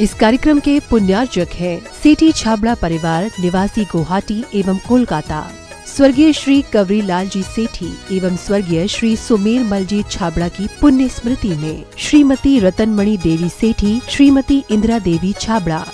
इस कार्यक्रम के पुण्यार्जक हैं सेठी छाबड़ा परिवार निवासी गुवाहाटी एवं कोलकाता, स्वर्गीय श्री कवरी लाल जी सेठी एवं स्वर्गीय श्री सुमेर मल जी छाबड़ा की पुण्य स्मृति में Shrimati Ratanmani Devi Sethi, Shrimati Indira Devi Chhabra.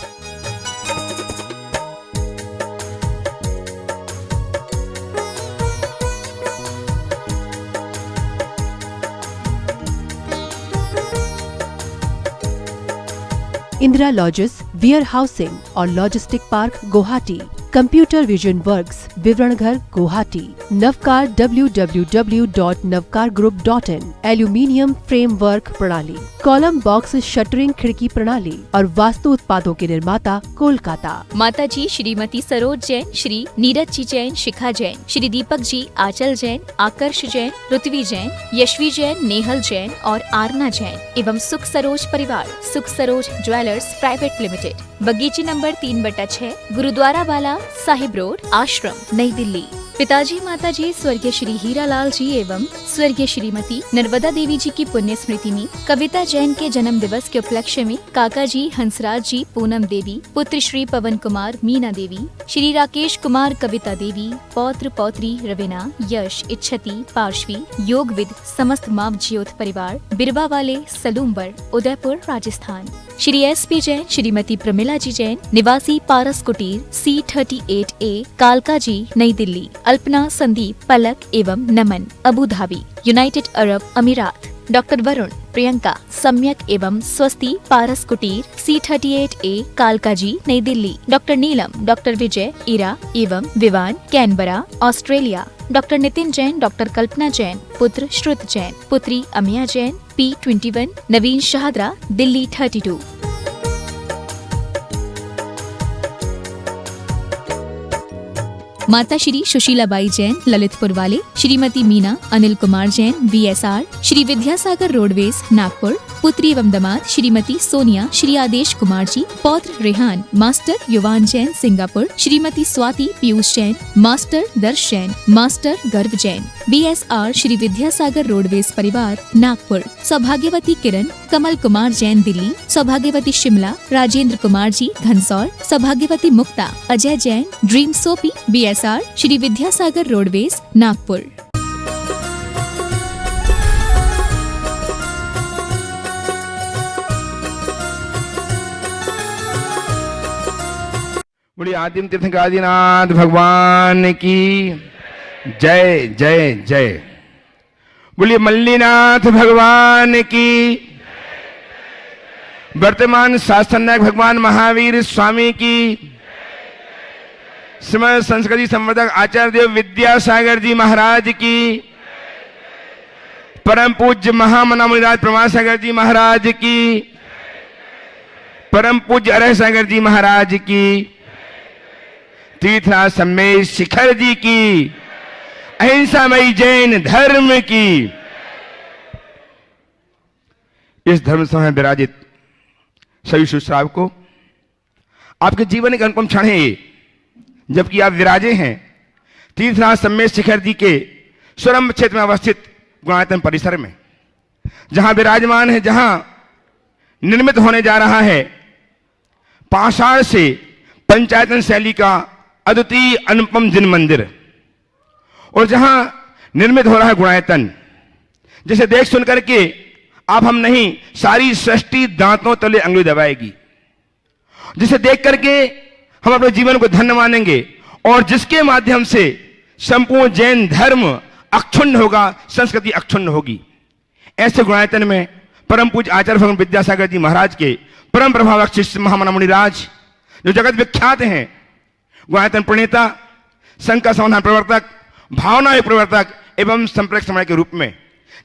Indira lodges, ware housing और logistic park Guwahati, computer vision works, Vivaran Ghar Guwahati, Navkar www.navkargroup.in, aluminium framework प्रणाली, कॉलम बॉक्स शटरिंग खिड़की प्रणाली और वास्तु उत्पादों के निर्माता कोलकाता। माता जी श्रीमती सरोज जैन, श्री नीरज जी जैन, शिखा जैन, श्री दीपक जी, आंचल जैन, आकर्ष जैन, ऋत्वी जैन, यशवी जैन, नेहल जैन और आरना जैन एवं सुख सरोज परिवार, सुख सरोज ज्वेलर्स प्राइवेट लिमिटेड, बगीची नंबर 3/6, गुरुद्वारा वाला साहिब रोड, आश्रम, नई दिल्ली। पिताजी माताजी स्वर्गीय श्री हीरालाल जी एवं स्वर्गीय श्रीमती नर्मदा देवी जी की पुण्य स्मृति में कविता जैन के जन्म दिवस के उपलक्ष्य में काका जी हंसराज जी, पूनम देवी, पुत्र श्री पवन कुमार, मीना देवी, श्री राकेश कुमार, कविता देवी, पौत्र पौत्री रवीना, यश, इच्छति, पार्श्वी, योगविद, समस्त माव ज्योत परिवार, बिरवा वाले, सलूम्बर, उदयपुर, राजस्थान। श्री SP जैन, श्रीमती प्रमिला जी जैन, निवासी पारस कुटीर, C38A, कालका जी, नई दिल्ली। अल्पना, संदीप, पलक एवं नमन, अबू धाबी, यूनाइटेड अरब अमीरात। डॉक्टर वरुण, प्रियंका, सम्यक एवं स्वस्ति, पारस कुटीर, C38A, कालका जी, नई दिल्ली। डॉक्टर नीलम, डॉक्टर विजय, इरा एवं Vivaan, Canberra, Australia. Doctor Nitin Jain, doctor Kalpana Jain, पुत्र श्रुत जैन, पुत्री अमिया जैन, P21, नवीन शाहदरा, दिल्ली 32। माता श्री सुशीलाबाई जैन, ललितपुर वाले, श्रीमती मीना, अनिल कुमार जैन, VSR, श्री विद्यासागर रोडवेज, नागपुर। पुत्री एवं दामाद श्रीमती सोनिया, श्री आदेश कुमार जी, पौत्र रेहान, मास्टर युवान जैन, सिंगापुर। श्रीमती स्वाति पीयूष जैन, मास्टर दर्श जैन, मास्टर गर्व जैन, BSR, श्री विद्यासागर रोडवेज परिवार, नागपुर। सौभाग्यवती किरण, कमल कुमार जैन, दिल्ली। सौभाग्यवती शिमला, राजेंद्र कुमार जी, घनसौर। सौभाग्यवती Mukta, Ajay Jain, dream soapy, BSR, Shri Vidyasagar roadways, Nagpur. बोलिए आदिम तीर्थ आदिनाथ भगवान की जय जय जय। बोलिए मल्लीनाथ भगवान की। वर्तमान शासन नायक भगवान महावीर स्वामी की। श्रीमद संस्कृति संवर्धक आचार्य देव विद्यासागर जी महाराज की। परम पूज्य महामना मुनिराज प्रमासागर जी महाराज की। परम पूज्य अरह सागर जी महाराज की। तीर्थराज सम्मेश शिखर जी की। अहिंसामयी जैन धर्म की। इस धर्म सभा में विराजित सभी सुश्राव को आपके जीवन एक अनुपम क्षण है ये, जबकि आप विराजे हैं तीर्थराज सम्मेश शिखर जी के स्वरंभ क्षेत्र में अवस्थित गुणायतन परिसर में, जहां विराजमान है, जहां निर्मित होने जा रहा है पाषाण से पंचायतन शैली का अद्वितीय अनुपम जिन मंदिर, और जहां निर्मित हो रहा है गुणायतन, जिसे देख सुन करके आप हम नहीं सारी सृष्टि दांतों तले अंगुली दबाएगी, जिसे देख करके हम अपने जीवन को धन्य मानेंगे और जिसके माध्यम से संपूर्ण जैन धर्म अक्षुण्ण होगा, संस्कृति अक्षुण्ण होगी। ऐसे गुणायतन में परम पूज्य आचार्य भगवान विद्यासागर जी महाराज के परम प्रभावक शिष्य महामना मुनिराज, जो जगत विख्यात हैं, गुणायतन प्रणेता, संघ का संविधान प्रवर्तक, भावना प्रवर्तक एवं संप्रेक्षण समय के रूप में,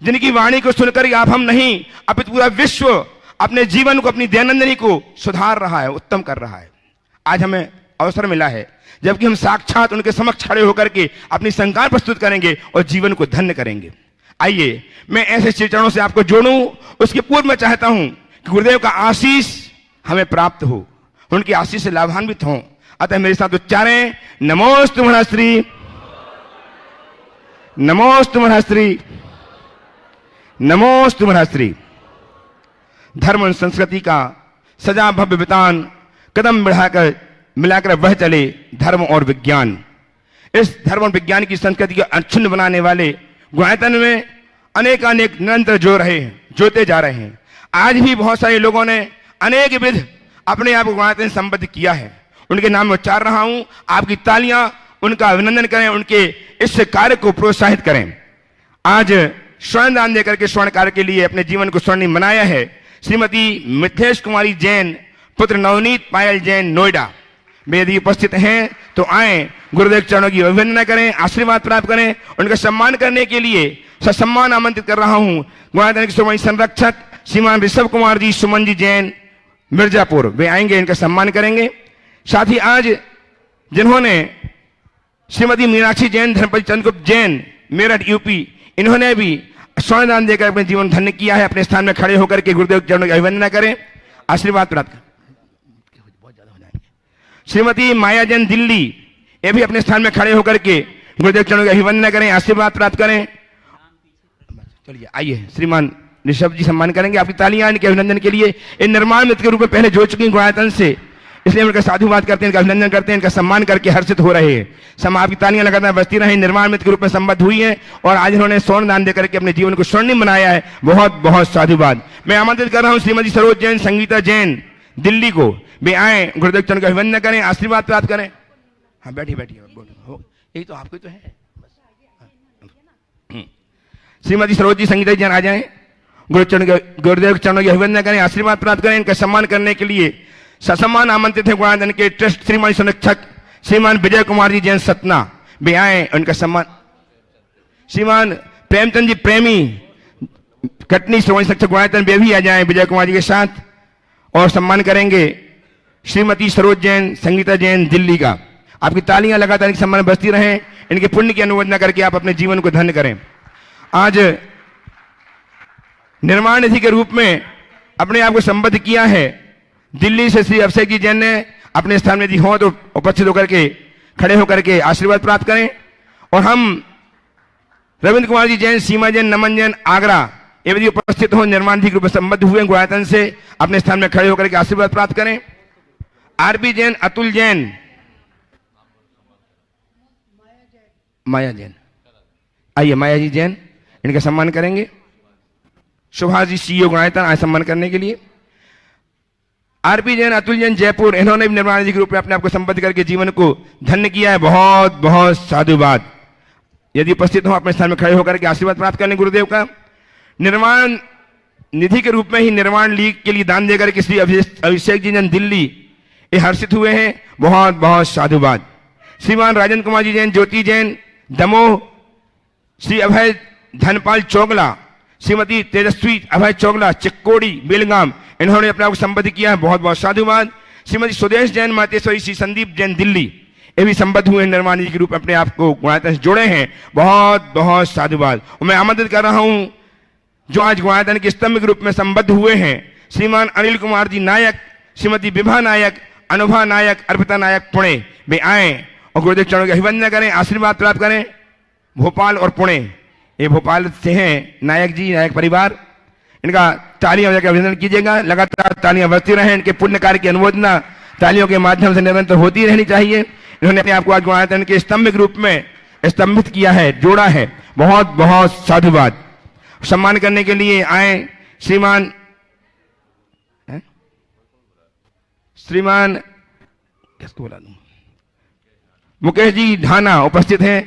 जिनकी वाणी को सुनकर आप हम नहीं अपितु पूरा विश्व अपने जीवन को, अपनी दैनंदिनी को सुधार रहा है, उत्तम कर रहा है। आज हमें अवसर मिला है जबकि हम साक्षात उनके समक्ष खड़े होकर के अपनी संकार प्रस्तुत करेंगे और जीवन को धन्य करेंगे। आइए मैं ऐसे श्री चरणों से आपको जोड़ूं, उसके पूर्व मैं चाहता हूं कि गुरुदेव का आशीष हमें प्राप्त हो, उनकी आशीष से लाभान्वित हों। अतः मेरे साथ उच्चारें, नमोस्तु महाश्री, नमोस्तु महाश्री, नमोस्तु महाश्री। धर्म और संस्कृति का सजा भव्य वितान, कदम बढ़ाकर मिलाकर वह चले धर्म और विज्ञान। इस धर्म और विज्ञान की संस्कृति को अक्षुण्ण बनाने वाले गुणायतन में अनेकानेक निरंतर जोते जा रहे हैं। आज भी बहुत सारे लोगों ने अनेक विध अपने आप को गुणायतन से संबद्ध किया है। उनके नाम में उच्चार रहा हूं, आपकी तालियां उनका अभिनंदन करें, उनके इस कार्य को प्रोत्साहित करें। आज स्वर्ण दान देकर के स्वर्ण कार्य के लिए अपने जीवन को स्वर्णिम बनाया है श्रीमती मिथिलेश कुमारी जैन, पुत्र नवनीत पायल जैन, नोएडा। वे यदि उपस्थित हैं तो आए, गुरुदेव चरणों की अभिनंदन करें, आशीर्वाद प्राप्त करें। उनका सम्मान करने के लिए ससम्मान आमंत्रित कर रहा हूं गुणायतन के श्रोमणी संरक्षक श्रीमान ऋषभ कुमार जी, सुमन जी जैन, मिर्जापुर। वे आएंगे, इनका सम्मान करेंगे। साथ ही आज जिन्होंने श्रीमती मीनाक्षी जैन, धर्मपति चंद्रगुप्त जैन, मेरठ यूपी, इन्होंने भी स्वर्ण दान देकर अपने जीवन धन्य किया है। अपने स्थान में खड़े होकर के गुरुदेव चरणों की अभिवंदना करें, आशीर्वाद प्राप्त करें। श्रीमती माया जैन, दिल्ली, ये भी अपने स्थान में खड़े होकर के गुरुदेव चरणों की अभिवंदना करें, आशीर्वाद प्राप्त करें। चलिए आइए, श्रीमान ऋषभ जी सम्मान करेंगे। आपकी तालियां इनके अभिनंदन के लिए। इन निर्माण मित्र के रूप में पहले जुड़ चुकी गुणायतन से, इसलिए उनका साधुवाद करते हैं, इनका अभिनंदन करते हैं, इनका सम्मान करके हर्षित हो रहे हैं। आपकी तालियां लगातार बजती रहे। निर्माण मित्र के रूप में संबद्ध हुई है और आज इन्होंने स्वर्ण दान देकर के अपने जीवन को स्वर्णिम बनाया है। बहुत बहुत साधुवाद। मैं आमंत्रित कर रहा हूं श्रीमती सरोज जैन, संगीता जैन, दिल्ली को। वे आए, गुरुदेव चरण का अभिवंदन करें, आशीर्वाद प्राप्त करें। हाँ बैठिए बैठिए, यही तो आपको तो है। श्रीमती सरोज जी, संगीता जैन आ जाए, गुरुदेव चरणों की अभिवंदन करें, आशीर्वाद प्राप्त करें। इनका सम्मान करने के लिए ससम्मान आमंत्रित है गुणायतन के ट्रस्ट श्रीमान संरक्षक श्रीमान विजय कुमार जी जैन, सतना। वे आए, उनका सम्मान। श्रीमान प्रेमचंद जी प्रेमी, कटनी, श्रोमणी संरक्षक गुणायतन, वे भी आ जाए विजय कुमार जी के साथ और सम्मान करेंगे श्रीमती सरोज जैन, संगीता जैन, दिल्ली का। आपकी तालियां लगातार इनके सम्मान बजती रहें। इनके पुण्य की अनुमोदना करके आप अपने जीवन को धन्य करें। आज निर्माण निधि के रूप में अपने आप को संबद्ध किया है दिल्ली से श्री अभिषेक जी जैन ने। अपने स्थान में यदि हो तो उपस्थित होकर के, खड़े होकर के आशीर्वाद प्राप्त करें। और हम रविंद्र कुमार जी जैन, सीमा जैन, नमन जैन, आगरा, ये यदि उपस्थित हो, निर्माण निधि के रूप में संबद्ध हुए गुणायतन से, अपने स्थान में खड़े होकर के आशीर्वाद प्राप्त करें। आरपी जैन, अतुल जैन, माया जैन, आइए माया जी जैन, इनका सम्मान करेंगे। सुभाष जी, सीईओ गुणायतन, आए सम्मान करने के लिए। आरपी जैन, अतुल जैन, जयपुर, इन्होंने भी निर्माण निधि के रूप में अपने आप को संबद्ध करके जीवन को धन्य किया है। बहुत बहुत साधुवाद। यदि उपस्थित हो, अपने स्थान में खड़े होकर के आशीर्वाद प्राप्त करने गुरुदेव का। निर्माण निधि के रूप में ही निर्माण लीग के लिए दान देकर के श्री अभिषेक जी जैन, दिल्ली, ये हर्षित हुए हैं। बहुत बहुत साधुवाद। श्रीमान राजन कुमार जी जैन, ज्योति जैन, दमोह, श्री अभय धनपाल चौगला, श्रीमती तेजस्वी अभय चौगला, चिक्कोड़ी, बेलगाम, इन्होंने अपने आप को संबद्ध किया है। बहुत बहुत साधुवाद। श्रीमती सुदेश जैन, मातेश्वरी, श्री संदीप जैन, दिल्ली, ये भी संबद्ध हुए हैं, निर्माण निधि के रूप में अपने आप को गुणायतन से जोड़े हैं। बहुत बहुत साधुवाद। और मैं आमंत्रित कर रहा हूं जो आज गुणायतन के स्तंभ के रूप में संबद्ध हुए हैं, श्रीमान अनिल कुमार जी नायक, श्रीमती विभा नायक, अनुभा नायक, अर्पिता नायक, पुणे। वे आए और गुरुदेव चरणों की अभिवंदना करें, आशीर्वाद प्राप्त करें। भोपाल और पुणे, ये भोपाल से हैं नायक जी, नायक परिवार। इनका तालियां बजाकर अभिनंदन कीजिएगा। लगातार तालियां बजती रहें। इनके पुण्य कार्य की अनुमोदना तालियों के माध्यम से निरंतर होती रहनी चाहिए। इन्होंने अपने आपको आज गुणायतन के स्तंभ के रूप में स्तंभित किया है, जोड़ा है। बहुत बहुत साधुवाद। सम्मान करने के लिए आए श्रीमान किसको बोला दूं, मुकेश जी ढाना उपस्थित हैं,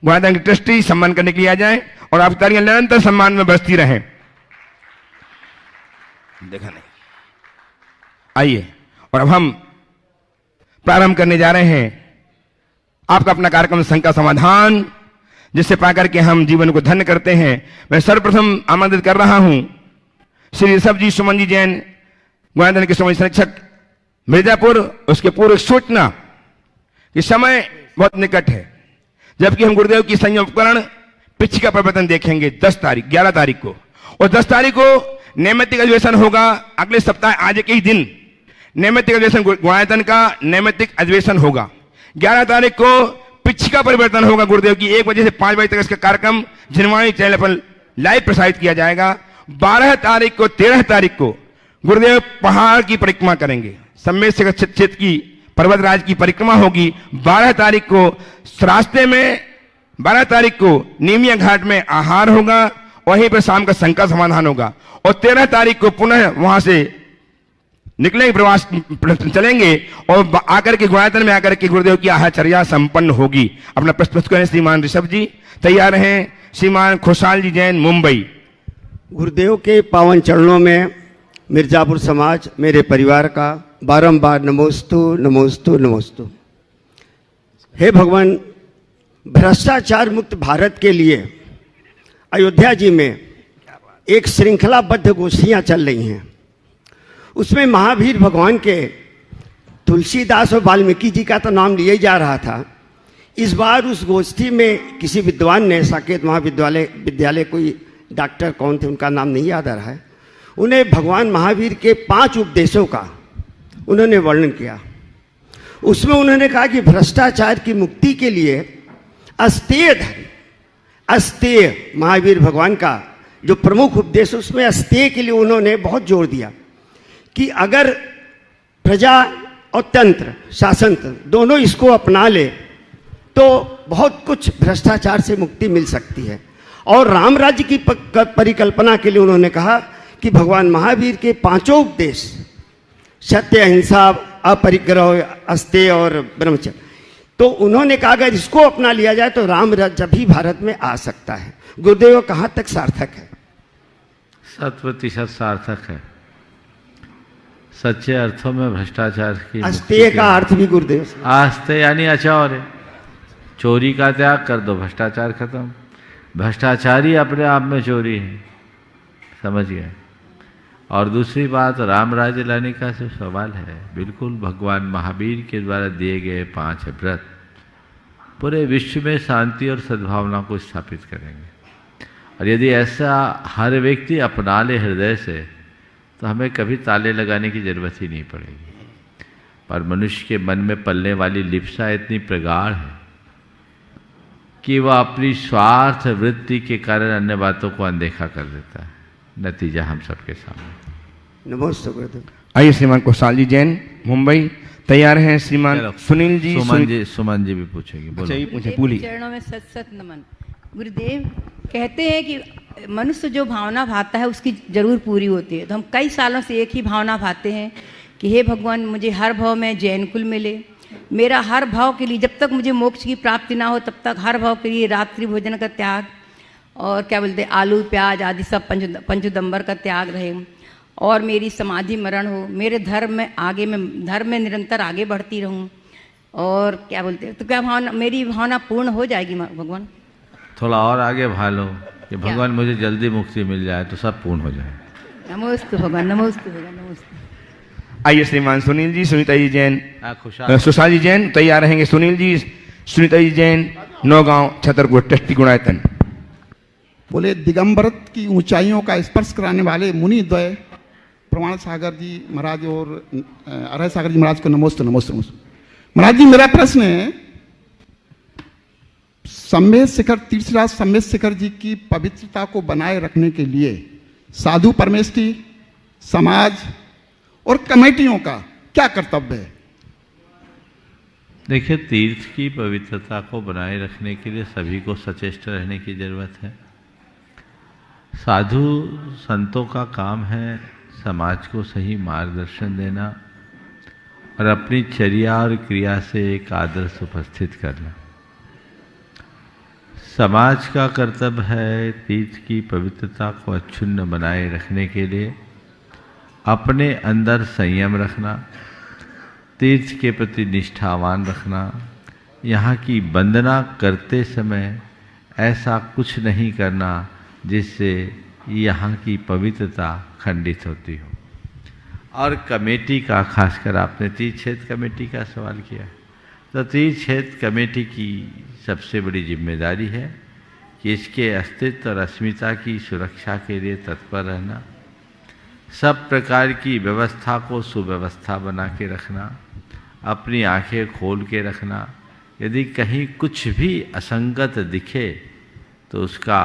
गुणायतन के ट्रस्टी। सम्मान करने के लिए आ जाएं और आपकी तालियां निरंतर सम्मान में बजती रहें। देखा नहीं, आइए। और अब हम प्रारंभ करने जा रहे हैं आपका अपना कार्यक्रम शंका समाधान, जिससे पाकर के हम जीवन को धन्य करते हैं। मैं सर्वप्रथम आमंत्रित कर रहा हूं श्री ऋषभ जी, सुमन जी जैन, गुणायतन के श्रोमणी संरक्षक, मिर्जापुर। उसके पूर्व सूचना कि समय बहुत निकट है, जबकि हम गुरुदेव की संयम उपकरण पिछ का प्रवर्तन देखेंगे 11 तारीख को। और 10 तारीख को नैमित्तिक अधिवेशन होगा। अगले सप्ताह आज के ही दिन नैमित्तिक अधिवेशन, गुणायतन का नैमित्तिक अधिवेशन होगा। 11 तारीख को पिछ का परिवर्तन होगा। गुरुदेव की 1 बजे से 5 बजे तक इसका कार्यक्रम झिनवाणी चैनल पर लाइव प्रसारित किया जाएगा। 12 तारीख को, 13 तारीख को गुरुदेव पहाड़ की परिक्रमा करेंगे, सम्मेद शिखर क्षेत्र की पर्वतराज की परिक्रमा होगी। 12 तारीख को रास्ते में 12 तारीख को नीमिया घाट में आहार होगा, वहीं पर शाम का संकट समाधान होगा और 13 तारीख को पुनः वहां से निकलेंगे, प्रवास चलेंगे और आकर के गुणायतन में आकर के गुरुदेव की आहारचर्या संपन्न होगी। अपना प्रश्न करें श्रीमान ऋषभ जी, तैयार हैं। श्रीमान खुशहाल जी जैन, मुंबई। गुरुदेव के पावन चरणों में मिर्जापुर समाज, मेरे परिवार का बारंबार नमोस्तु नमोस्तु नमोस्तु। हे भगवान, भ्रष्टाचार मुक्त भारत के लिए अयोध्या जी में एक श्रृंखलाबद्ध गोष्ठियाँ चल रही हैं। उसमें महावीर भगवान के तुलसीदास और वाल्मीकि जी का तो नाम लिया ही जा रहा था। इस बार उस गोष्ठी में किसी विद्वान ने, साकेत महाविद्यालय कोई डॉक्टर कौन थे उनका नाम नहीं याद आ रहा है, उन्हें भगवान महावीर के 5 उपदेशों का उन्होंने वर्णन किया। उसमें उन्होंने कहा कि भ्रष्टाचार की मुक्ति के लिए अस्तेय धर्म, अस्तेय महावीर भगवान का जो प्रमुख उपदेश, उसमें अस्तेय के लिए उन्होंने बहुत जोर दिया कि अगर प्रजा और तंत्र, शासन तंत्र दोनों इसको अपना ले तो बहुत कुछ भ्रष्टाचार से मुक्ति मिल सकती है। और राम राज्य की परिकल्पना के लिए उन्होंने कहा कि भगवान महावीर के 5 उपदेश, सत्य, अहिंसा, अपरिग्रह, अस्तेय और ब्रह्मचर्य, तो उन्होंने कहा अगर इसको अपना लिया जाए तो राम राज्य भी भारत में आ सकता है। गुरुदेव कहाँ तक सार्थक है? 100% सार्थक है। सच्चे अर्थों में भ्रष्टाचार की अस्तेय का अर्थ भी गुरुदेव, आस्ते यानी अचौर, चोरी का त्याग कर दो, भ्रष्टाचार खत्म। भ्रष्टाचारी अपने आप में चोरी है, समझ गए। और दूसरी बात, राम राज्य लाने का सिर्फ सवाल है, बिल्कुल भगवान महावीर के द्वारा दिए गए 5 व्रत पूरे विश्व में शांति और सद्भावना को स्थापित करेंगे। और यदि ऐसा हर व्यक्ति अपना ले हृदय से तो हमें कभी ताले लगाने की जरूरत ही नहीं पड़ेगी। पर मनुष्य के मन में पलने वाली लिप्सा इतनी प्रगाढ़ है कि वह अपनी स्वार्थ वृत्ति के कारण अन्य बातों को अनदेखा कर देता है। नतीजा हम सबके सामने। नमस्ते गुरुदेव। आइए श्रीमान कुशाल जी जैन, मुंबई। तैयार हैं श्रीमान सुनील जी? सुमन जी भी पूछेगी, बोलो। अच्छा, पूछे पूरी। चरणों में सत सत नमन। गुरुदेव कहते हैं कि मनुष्य जो भावना भाता है उसकी जरूर पूरी होती है। तो हम कई सालों से एक ही भावना भाते हैं कि हे भगवान, मुझे हर भाव में जैन कुल मिले। मेरा हर भाव के लिए, जब तक मुझे मोक्ष की प्राप्ति ना हो तब तक हर भाव के लिए रात्रि भोजन का त्याग और क्या बोलते हैं आलू प्याज आदि सब पंचुदंबर का त्याग रहे, और मेरी समाधि मरण हो, मेरे धर्म में निरंतर आगे बढ़ती रहूं, और क्या बोलते हैं, तो क्या भावना, मेरी भावना पूर्ण हो जाएगी भगवान? थोड़ा और आगे भालो कि भगवान मुझे जल्दी मुक्ति मिल जाए तो सब पूर्ण हो जाए। नमोस्तु भगवान, नमोस्तु भगवान, नमोस्तु। आइए श्रीमान सुनील जी, सुनीता जी जैन, खुशहाल सुशाल जी जैन तैयार रहेंगे। सुनील जी, सुनीता जी जैन, नौगांव, छतरपुर, ट्रस्टी गुणायतन। बोले दिगंबरत की ऊंचाइयों का स्पर्श कराने वाले मुनि द्वय प्रमाण सागर जी महाराज और अरह सागर जी महाराज को नमोस्तु नमोस्तु नमोस्तु। महाराज जी, मेरा प्रश्न है, सम्मेद शिखर, तीर्थराज सम्मेद शिखर जी की पवित्रता को बनाए रखने के लिए साधु परमेष्ठी, समाज और कमेटियों का क्या कर्तव्य है? देखिए, तीर्थ की पवित्रता को बनाए रखने के लिए सभी को सचेष्ट रहने की जरूरत है। साधु संतों का काम है समाज को सही मार्गदर्शन देना और अपनी चर्या और क्रिया से एक आदर्श उपस्थित करना। समाज का कर्तव्य है तीर्थ की पवित्रता को अक्षुण्ण बनाए रखने के लिए अपने अंदर संयम रखना, तीर्थ के प्रति निष्ठावान रखना, यहाँ की वंदना करते समय ऐसा कुछ नहीं करना जिससे यहाँ की पवित्रता खंडित होती हो। और कमेटी का, खासकर आपने तीर्थ क्षेत्र कमेटी का सवाल किया, तो तीर्थ क्षेत्र कमेटी की सबसे बड़ी जिम्मेदारी है कि इसके अस्तित्व और अस्मिता की सुरक्षा के लिए तत्पर रहना, सब प्रकार की व्यवस्था को सुव्यवस्था बना के रखना, अपनी आंखें खोल के रखना, यदि कहीं कुछ भी असंगत दिखे तो उसका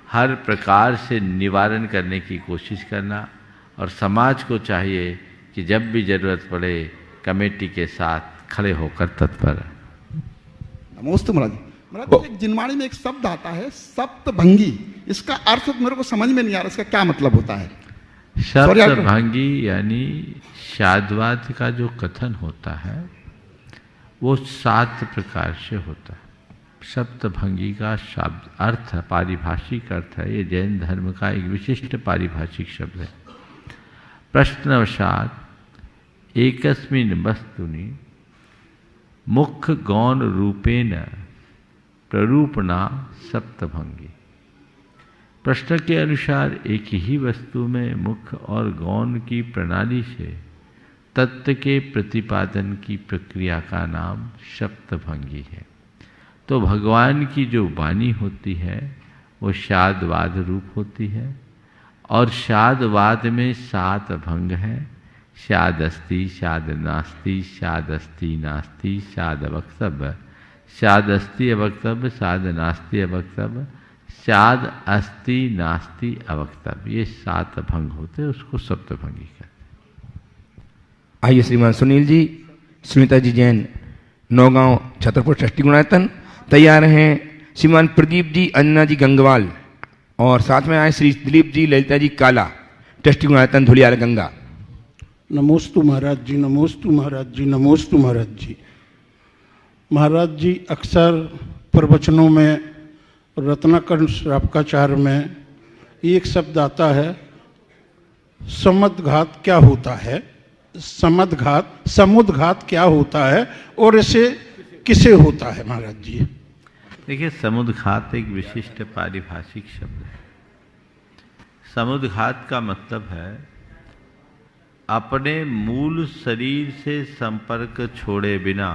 हर प्रकार से निवारण करने की कोशिश करना और समाज को चाहिए कि जब भी जरूरत पड़े कमेटी के साथ खड़े होकर तत्पर। नमोस्तु महाराज। महाराज एक जिनवाणी में एक शब्द आता है सप्तभंगी, इसका अर्थ मेरे को समझ में नहीं आ रहा, इसका क्या मतलब होता है? सप्तभंगी यानी शाद्वाद का जो कथन होता है वो 7 प्रकार से होता है। सप्तभंगी का शब्द अर्थ पारिभाषिक अर्थ है, ये जैन धर्म का एक विशिष्ट पारिभाषिक शब्द है। प्रश्नवशात एकस्मिन् वस्तुनि मुख्य गौण रूपेण प्ररूपणा सप्तभंगी। प्रश्न के अनुसार एक ही वस्तु में मुख्य और गौण की प्रणाली से तत्व के प्रतिपादन की प्रक्रिया का नाम सप्तभंगी है। तो भगवान की जो वाणी होती है वो शाद्वाद रूप होती है और शाद्वाद में 7 भंग हैं। शाद अस्ति, शाद नास्ति, शाद अस्ति नास्ति, शाद अवक्तव्य, शाद अस्ति अवक्तव्य, शाद नास्ति अवक्तव्य, शाद अस्ति नास्ति अवक्तव्य। ये 7 भंग होते हैं, उसको सप्तभंगी कहते हैं। आइए श्रीमान सुनील जी, सुनीता जी जैन, नौगांव छतरपुर षष्ठी गुणायतन तैयार हैं। श्रीमान प्रदीप जी, अन्ना जी गंगवाल और साथ में आए श्री दिलीप जी, ललिता जी काला, षष्ठी गुणायतन धुलियाल गंगा। नमोस्तु महाराज जी, नमोस्तु महाराज जी, नमोस्तु महाराज जी। महाराज जी अक्सर प्रवचनों में रत्नाकर्ण श्रावकाचार्य में एक शब्द आता है समदघात क्या होता है, समुद्घात क्या होता है और इसे किसे होता है महाराज जी? देखिए, समुद्घात एक विशिष्ट पारिभाषिक शब्द है। समुद्घात का मतलब है अपने मूल शरीर से संपर्क छोड़े बिना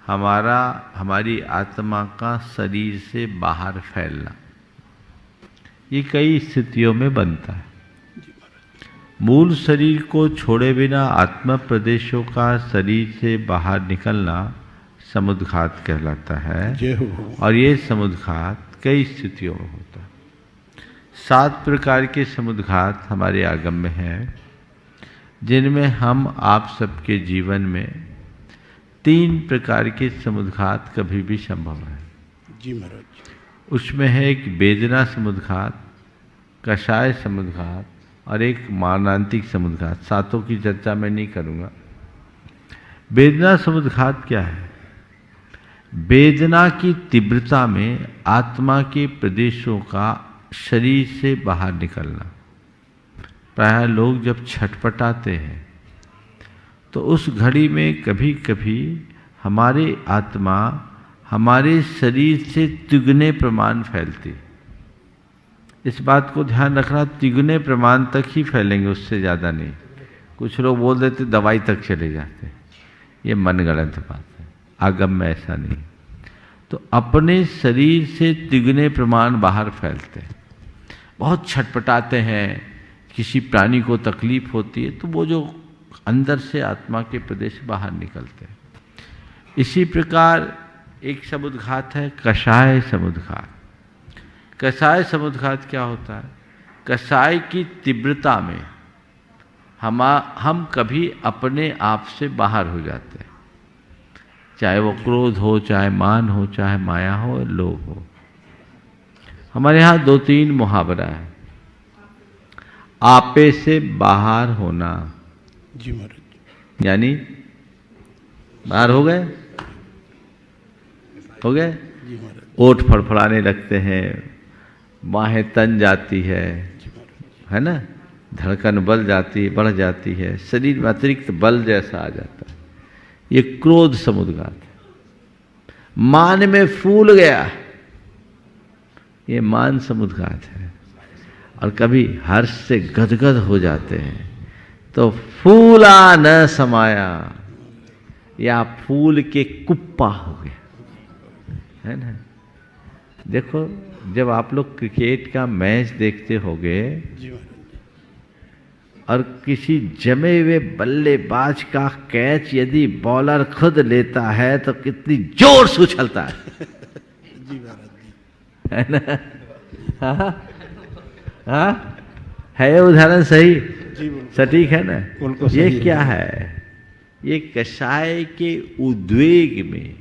हमारी आत्मा का शरीर से बाहर फैलना। ये कई स्थितियों में बनता है। मूल शरीर को छोड़े बिना आत्मा प्रदेशों का शरीर से बाहर निकलना समुद्घात कहलाता है। और ये समुद्घात कई स्थितियों में होता है। 7 प्रकार के समुद्घात हमारे आगम में हैं, जिनमें हम आप सबके जीवन में 3 प्रकार के समुद्घात कभी भी संभव है। जी महाराज। उसमें है एक वेदना समुद्घात, कषाय समुद्घात और एक मारणांतिक समुद्घात। 7 की चर्चा मैं नहीं करूँगा। वेदना समुद्घात क्या है? वेदना की तीव्रता में आत्मा के प्रदेशों का शरीर से बाहर निकलना। प्रायः लोग जब छटपटाते हैं तो उस घड़ी में कभी कभी हमारे आत्मा हमारे शरीर से तिगुने प्रमाण फैलती। इस बात को ध्यान रखना, तिगुने प्रमाण तक ही फैलेंगे, उससे ज़्यादा नहीं। कुछ लोग बोल देते दवाई तक चले जाते, ये मनगढ़ंत बात है। आगम में ऐसा नहीं। तो अपने शरीर से तिगुने प्रमाण बाहर फैलते हैं। बहुत छटपटाते हैं, किसी प्राणी को तकलीफ होती है तो वो जो अंदर से आत्मा के प्रदेश बाहर निकलते हैं। इसी प्रकार एक समुद्घात है कषाय समुद्घात। कषाय समुद्घात क्या होता है? कषाय की तीव्रता में हम कभी अपने आप से बाहर हो जाते हैं, चाहे वो क्रोध हो, चाहे मान हो, चाहे माया हो, लोभ हो। हमारे यहाँ 2-3 मुहावरा है। आपे से बाहर होना। जी महाराज। यानी बाहर हो गए? हो गए? जी महाराज। ओठ फड़फड़ाने लगते हैं, बाहें तन जाती है ना, धड़कन बढ़ जाती है, शरीर में अतिरिक्त बल जैसा आ जाता है। ये क्रोध समुद्घात है। मान में फूल गया, ये मान समुद्घात है। और कभी हर्ष से गदगद हो जाते हैं तो फूला न समाया, या फूल के कुप्पा हो गया, है ना। देखो, जब आप लोग क्रिकेट का मैच देखते होगे और किसी जमे हुए बल्लेबाज का कैच यदि बॉलर खुद लेता है तो कितनी जोर से उछलता है, जी महाराज जी। है ना। हाँ, है ये उदाहरण सही? जी बिल्कुल सटीक है ना? बिल्कुल ये सही क्या है? ये कषाय के उद्वेग में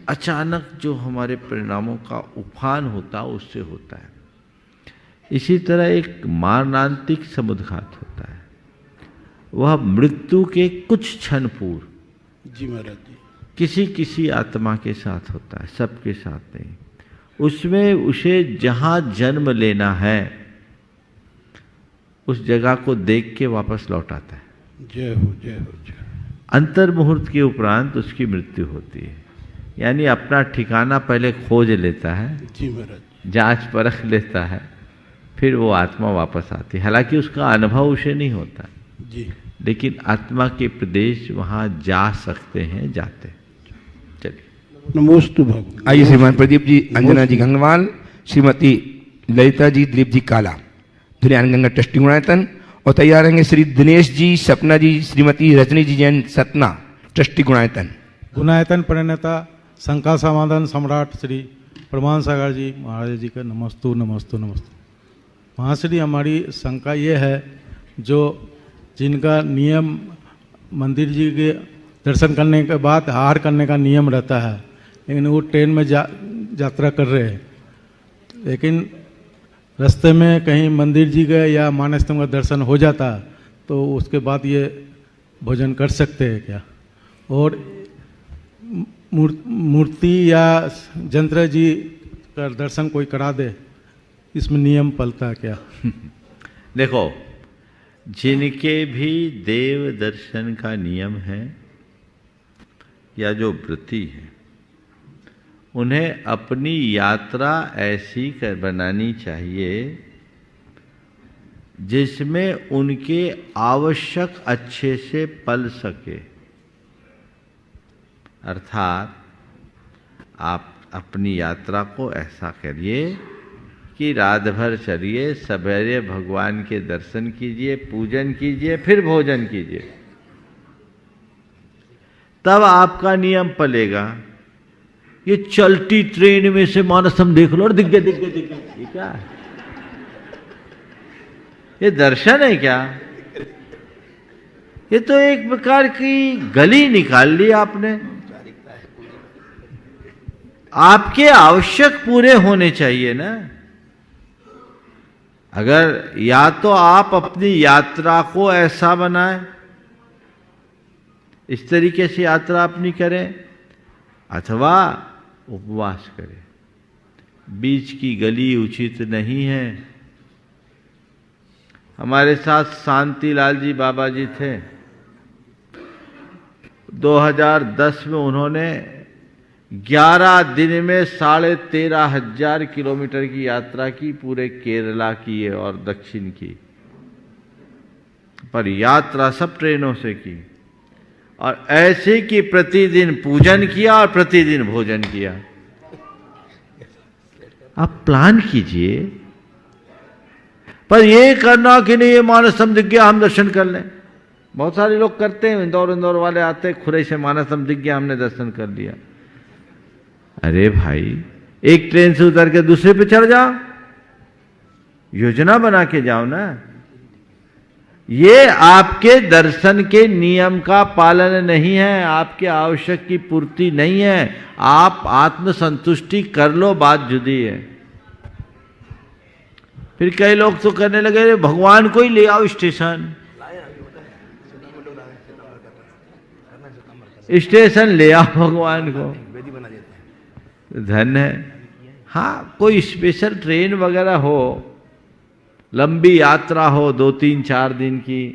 अचानक जो हमारे परिणामों का उफान होता है उससे होता है। इसी तरह एक मारणांतिक समुद्घात होता है, वह मृत्यु के कुछ क्षण पूर्व जी महाराज जी। किसी किसी आत्मा के साथ होता है, सबके साथ नहीं। उसमें उसे जहां जन्म लेना है उस जगह को देख के वापस लौट आता है। जय हो जय हो जय हो। अंतर मुहूर्त के उपरांत उसकी मृत्यु होती है, यानी अपना ठिकाना पहले खोज लेता है, जी महाराज जांच परख लेता है, फिर वो आत्मा वापस आती है। हालांकि उसका अनुभव उसे नहीं होता, जी। लेकिन आत्मा के प्रदेश वहां जा सकते हैं, जाते हैं। चलिए नमोस्तु भगवान। आइए श्रीमान प्रदीप जी, अंजना जी गंगवाल, श्रीमती ललिता जी, दिलीप जी काला, धुलियान गंगा ट्रस्टी गुणायतन, और तैयार रहेंगे श्री दिनेश जी, सपना जी, श्रीमती रजनी जी जैन सतना, ट्रस्टी गुणायतन। गुणायतन प्रणेता शंका समाधान सम्राट श्री प्रमाण सागर जी महाराज जी का नमस्तु नमस्तु नमस्तु। महाश्री, हमारी शंका ये है, जो जिनका नियम मंदिर जी के दर्शन करने के बाद आहार करने का नियम रहता है, लेकिन वो ट्रेन में यात्रा कर रहे हैं, लेकिन रास्ते में कहीं मंदिर जी के या मानस्तंभ का दर्शन हो जाता, तो उसके बाद ये भोजन कर सकते हैं क्या? और मूर्ति या जंत्र जी का दर्शन कोई करा दे, इसमें नियम पलता क्या? देखो, जिनके भी देव दर्शन का नियम है या जो व्रती है, उन्हें अपनी यात्रा ऐसी बनानी चाहिए जिसमें उनके आवश्यक अच्छे से पल सके। अर्थात आप अपनी यात्रा को ऐसा करिए कि रात भर चलिए, सवेरे भगवान के दर्शन कीजिए, पूजन कीजिए, फिर भोजन कीजिए, तब आपका नियम पलेगा। ये चलती ट्रेन में से मानसम देख लो और दिख गए दिख गए दिख गए, ये क्या है? ये दर्शन है क्या? ये तो एक प्रकार की गली निकाल ली आपने। आपके आवश्यक पूरे होने चाहिए ना। अगर या तो आप अपनी यात्रा को ऐसा बनाएं, इस तरीके से यात्रा अपनी करें, अथवा उपवास करें। बीच की गली उचित नहीं है। हमारे साथ शांतिलाल जी बाबा जी थे। 2010 में उन्होंने 11 दिन में 13,500 किलोमीटर की यात्रा की, पूरे केरला की है और दक्षिण की, पर यात्रा सब ट्रेनों से की, और ऐसे कि प्रतिदिन पूजन किया और प्रतिदिन भोजन किया। आप प्लान कीजिए, पर ये करना कि नहीं ये मानसम दिख गया हम दर्शन कर लें। बहुत सारे लोग करते हैं, इंदौर वाले आते हैं, खुरे से मानसम दिख गया हमने दर्शन कर लिया। अरे भाई, एक ट्रेन से उतर के दूसरे पे चढ़ जाओ, योजना बना के जाओ ना। ये आपके दर्शन के नियम का पालन नहीं है, आपके आवश्यक की पूर्ति नहीं है। आप आत्मसंतुष्टि कर लो, बात जुदी है। फिर कई लोग तो करने लगे, भगवान को ही ले आओ स्टेशन, स्टेशन ले आओ भगवान को, धन है। हाँ, कोई स्पेशल ट्रेन वगैरह हो, लंबी यात्रा हो 2-3-4 दिन की,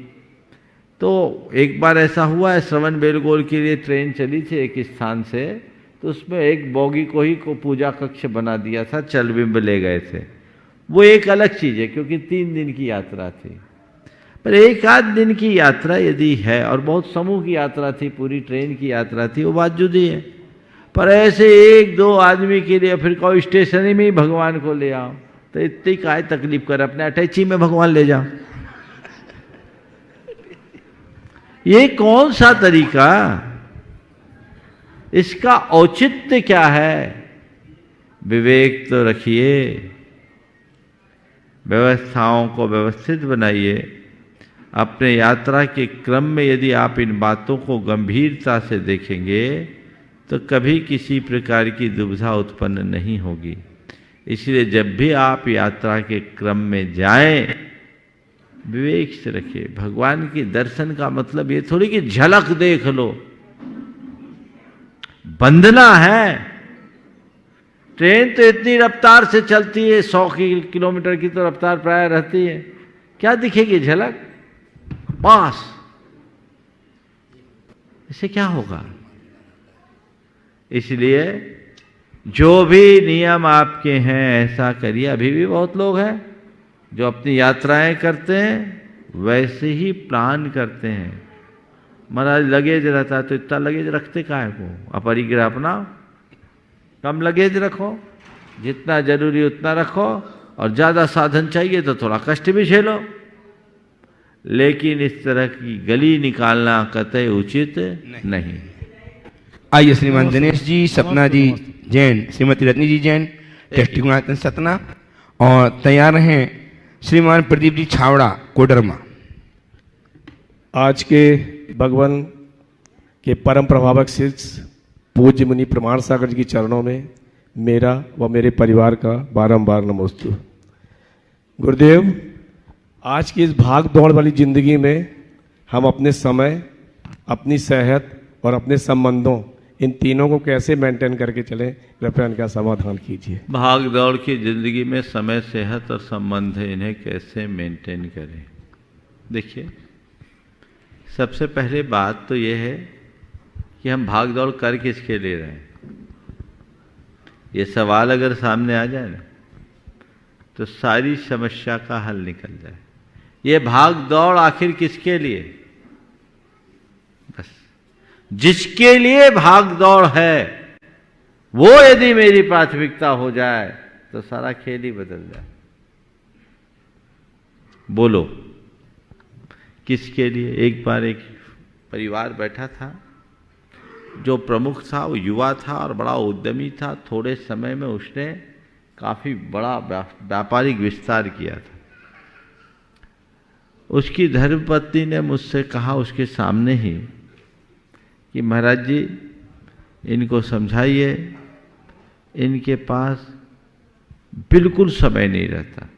तो एक बार ऐसा हुआ है, श्रवण बेलगोल के लिए ट्रेन चली थी एक स्थान से, तो उसमें एक बोगी को ही को पूजा कक्ष बना दिया था, चल बिंब ले गए थे। वो एक अलग चीज़ है, क्योंकि 3 दिन की यात्रा थी। पर 1 दिन की यात्रा यदि है, और बहुत समूह की यात्रा थी, पूरी ट्रेन की यात्रा थी, वो बात जुदी है। पर ऐसे 1-2 आदमी के लिए फिर कोई स्टेशन में ही भगवान को ले आओ, तो इतनी काय तकलीफ कर, अपने अटैची में भगवान ले जाओ। ये कौन सा तरीका? इसका औचित्य क्या है? विवेक तो रखिए। व्यवस्थाओं को व्यवस्थित बनाइए। अपने यात्रा के क्रम में यदि आप इन बातों को गंभीरता से देखेंगे तो कभी किसी प्रकार की दुविधा उत्पन्न नहीं होगी। इसलिए जब भी आप यात्रा के क्रम में जाएं, विवेक से रखिए। भगवान के दर्शन का मतलब ये थोड़ी कि झलक देख लो, बंधना है। ट्रेन तो इतनी रफ्तार से चलती है, 100 किलोमीटर की तो रफ्तार प्राय रहती है, क्या दिखेगी झलक? पास। इससे क्या होगा? इसलिए जो भी नियम आपके हैं ऐसा करिए। अभी भी बहुत लोग हैं जो अपनी यात्राएं करते हैं वैसे ही प्लान करते हैं। महाराज लगेज रहता है तो इतना लगेज रखते काहे को? अपरिग्रह अपनाओ, कम लगेज रखो, जितना जरूरी उतना रखो, और ज़्यादा साधन चाहिए तो थोड़ा कष्ट भी झेलो। लेकिन इस तरह की गली निकालना कतई उचित नहीं। आइए श्रीमान दिनेश जी, सपना जी जैन, श्रीमती रत्नी जी जैन, टेस्टी गुणायतन सतना, और तैयार हैं श्रीमान प्रदीप जी छावड़ा कोडरमा। आज के भगवान के परम प्रभावक शिष्य पूज्य मुनि प्रमाण सागर जी के चरणों में मेरा व मेरे परिवार का बारंबार नमोस्तु। गुरुदेव, आज की इस भाग दौड़ वाली जिंदगी में हम अपने समय, अपनी सेहत और अपने संबंधों, इन तीनों को कैसे मेंटेन करके चलें, कृपया इनका समाधान कीजिए। भाग दौड़ की जिंदगी में समय, सेहत और संबंध, इन्हें कैसे मेंटेन करें? देखिए, सबसे पहले बात तो यह है कि हम भाग दौड़ कर किसके लिए रहे हैं। ये सवाल अगर सामने आ जाए ना तो सारी समस्या का हल निकल जाए। ये भाग दौड़ आखिर किसके लिए? बस जिसके लिए भाग दौड़ है वो यदि मेरी प्राथमिकता हो जाए तो सारा खेल ही बदल जाए। बोलो किसके लिए? एक बार एक परिवार बैठा था, जो प्रमुख था वो युवा था और बड़ा उद्यमी था। थोड़े समय में उसने काफी बड़ा व्यापारिक विस्तार किया था। उसकी धर्मपत्नी ने मुझसे कहा उसके सामने ही कि महाराज जी, इनको समझाइए, इनके पास बिल्कुल समय नहीं रहता।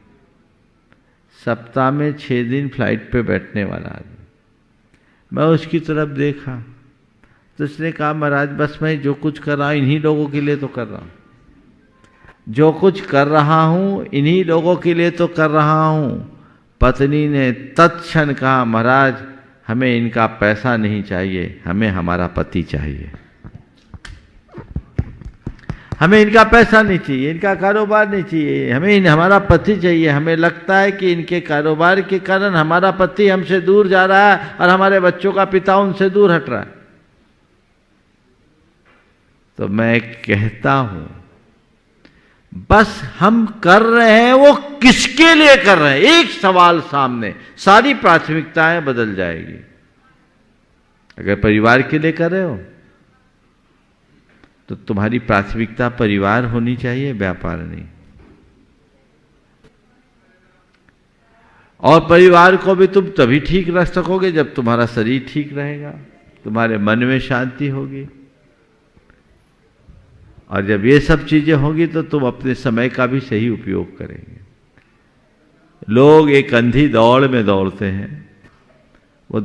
सप्ताह में 6 दिन फ्लाइट पे बैठने वाला आदमी। मैं उसकी तरफ देखा तो उसने कहा, महाराज बस मैं जो कुछ कर रहा हूँ इन्हीं लोगों के लिए तो कर रहा हूँ, जो कुछ कर रहा हूँ इन्हीं लोगों के लिए तो कर रहा हूँ। पत्नी ने तत्क्षण कहा, महाराज हमें इनका पैसा नहीं चाहिए, हमें हमारा पति चाहिए। हमें इनका पैसा नहीं चाहिए, इनका कारोबार नहीं चाहिए, हमें हमारा पति चाहिए। हमें लगता है कि इनके कारोबार के कारण हमारा पति हमसे दूर जा रहा है और हमारे बच्चों का पिता उनसे दूर हट रहा है। तो मैं कहता हूं, बस हम कर रहे हैं वो किसके लिए कर रहे हैं? एक सवाल सामने, सारी प्राथमिकताएं बदल जाएगी। अगर परिवार के लिए कर रहे हो तो तुम्हारी प्राथमिकता परिवार होनी चाहिए, व्यापार नहीं। और परिवार को भी तुम तभी ठीक रख सकोगे जब तुम्हारा शरीर ठीक रहेगा, तुम्हारे मन में शांति होगी। और जब ये सब चीजें होंगी तो तुम अपने समय का भी सही उपयोग करेंगे। लोग एक अंधी दौड़ में दौड़ते हैं, वो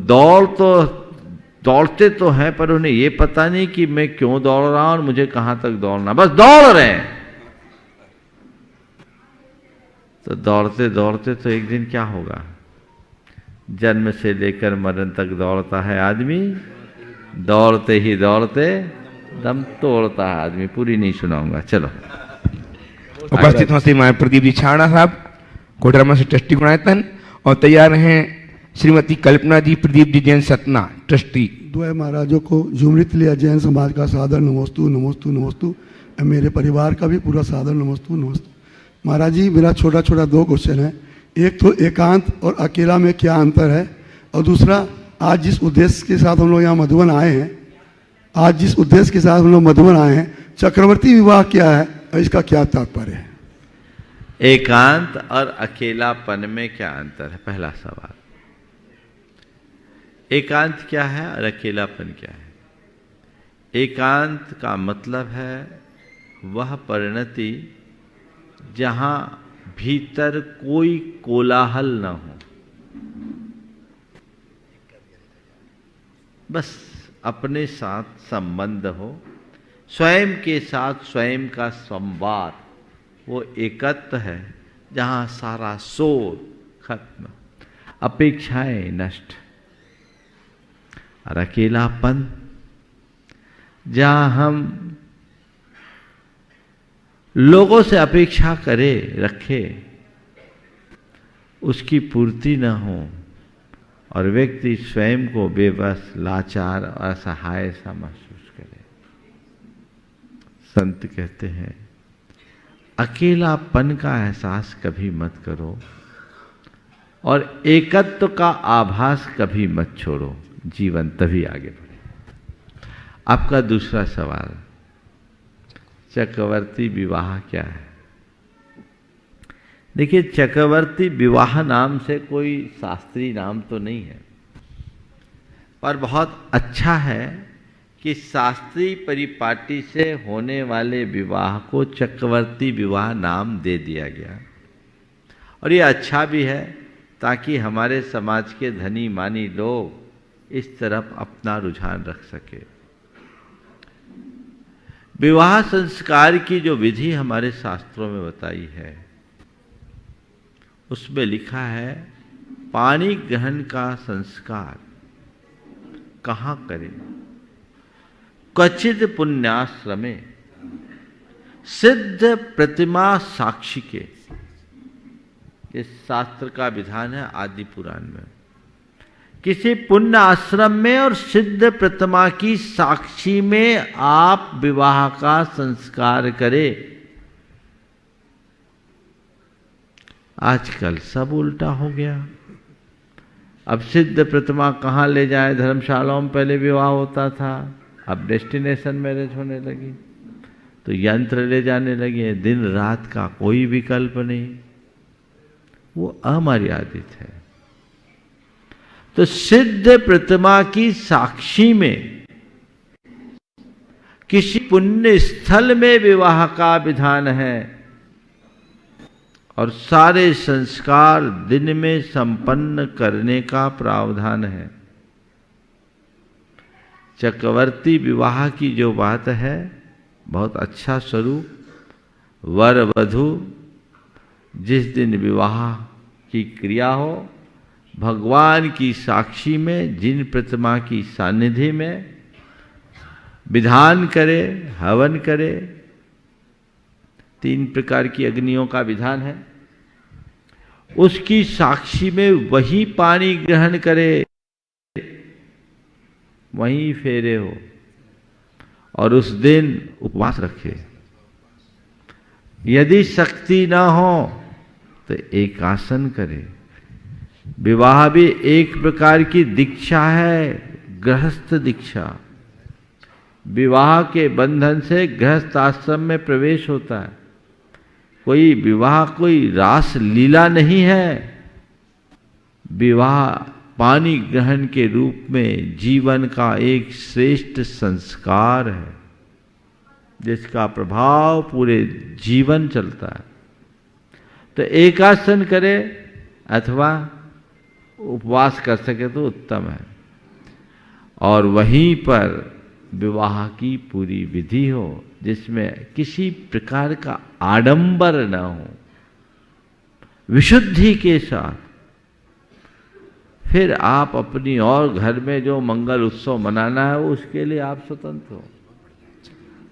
दौड़ते तो हैं पर उन्हें ये पता नहीं कि मैं क्यों दौड़ रहा हूं और मुझे कहां तक दौड़ना, बस दौड़ रहे हैं। तो दौड़ते दौड़ते तो एक दिन क्या होगा? जन्म से लेकर मरण तक दौड़ता है आदमी, दौड़ते ही दौड़ते दम तोड़ता है आदमी। पूरी नहीं सुनाऊंगा, चलो। उपस्थित हों श्रीमान प्रदीप जी छावड़ा साहब कोडरमा से ट्रस्टी गुणायतन, और तैयार हैं श्रीमती कल्पना जी प्रदीप जी जैन सतना ट्रस्टी। द्वय महाराजों को जुमृत लिया जैन समाज का सादर नमोस्तु नमोस्तु नमोस्तु। मेरे परिवार का भी पूरा सादर नमोस्तु नमोस्तु। महाराज जी, मेरा छोटा छोटा 2 क्वेश्चन है। एक तो एकांत और अकेला में क्या अंतर है, और दूसरा आज जिस उद्देश्य के साथ हम लोग यहाँ मधुबन आए हैं, चक्रवर्ती विवाह क्या है और इसका क्या तात्पर्य है? एकांत और अकेलापन में क्या अंतर है? पहला सवाल। एकांत क्या है और अकेलापन क्या है? एकांत का मतलब है वह परिणति जहां भीतर कोई कोलाहल न हो, बस अपने साथ संबंध हो, स्वयं के साथ स्वयं का संवाद, वो एकत्व है जहां सारा शोर खत्म, अपेक्षाएं नष्ट। और अकेलापन जहां हम लोगों से अपेक्षा करे रखे, उसकी पूर्ति न हो और व्यक्ति स्वयं को बेबस, लाचार और असहाय सा महसूस करे। संत कहते हैं अकेलापन का एहसास कभी मत करो और एकत्व का आभास कभी मत छोड़ो, जीवन तभी आगे बढ़े। आपका दूसरा सवाल, चक्रवर्ती विवाह क्या है? देखिए, चक्रवर्ती विवाह नाम से कोई शास्त्रीय नाम तो नहीं है, पर बहुत अच्छा है कि शास्त्रीय परिपाटी से होने वाले विवाह को चक्रवर्ती विवाह नाम दे दिया गया। और ये अच्छा भी है ताकि हमारे समाज के धनी मानी लोग इस तरफ अपना रुझान रख सके। विवाह संस्कार की जो विधि हमारे शास्त्रों में बताई है, उसमें लिखा है पाणी ग्रहण का संस्कार कहाँ करें? क्वचित पुण्याश्रमे सिद्ध प्रतिमा साक्षी के। इस शास्त्र का विधान है आदि पुराण में। किसी पुण्य आश्रम में और सिद्ध प्रतिमा की साक्षी में आप विवाह का संस्कार करें। आजकल सब उल्टा हो गया। अब सिद्ध प्रतिमा कहाँ ले जाए? धर्मशालाओं में पहले विवाह होता था, अब डेस्टिनेशन मैरिज होने लगी, तो यंत्र ले जाने लगे। दिन रात का कोई विकल्प नहीं, वो अमर्यादित है। तो सिद्ध प्रतिमा की साक्षी में किसी पुण्य स्थल में विवाह का विधान है और सारे संस्कार दिन में संपन्न करने का प्रावधान है। चक्रवर्ती विवाह की जो बात है, बहुत अच्छा स्वरूप। वर वधू जिस दिन विवाह की क्रिया हो, भगवान की साक्षी में, जिन प्रतिमा की सानिध्य में विधान करे, हवन करे। 3 प्रकार की अग्नियों का विधान है। उसकी साक्षी में वही पानी ग्रहण करे, वहीं फेरे हो और उस दिन उपवास रखे। यदि शक्ति ना हो तो एकासन करे। विवाह भी एक प्रकार की दीक्षा है, गृहस्थ दीक्षा। विवाह के बंधन से गृहस्थ आश्रम में प्रवेश होता है। कोई विवाह कोई रास लीला नहीं है। विवाह पानी ग्रहण के रूप में जीवन का एक श्रेष्ठ संस्कार है, जिसका प्रभाव पूरे जीवन चलता है। तो एकासन करे अथवा उपवास कर सके तो उत्तम है। और वहीं पर विवाह की पूरी विधि हो, जिसमें किसी प्रकार का आडंबर न हो, विशुद्धि के साथ। फिर आप अपनी और घर में जो मंगल उत्सव मनाना है उसके लिए आप स्वतंत्र हो,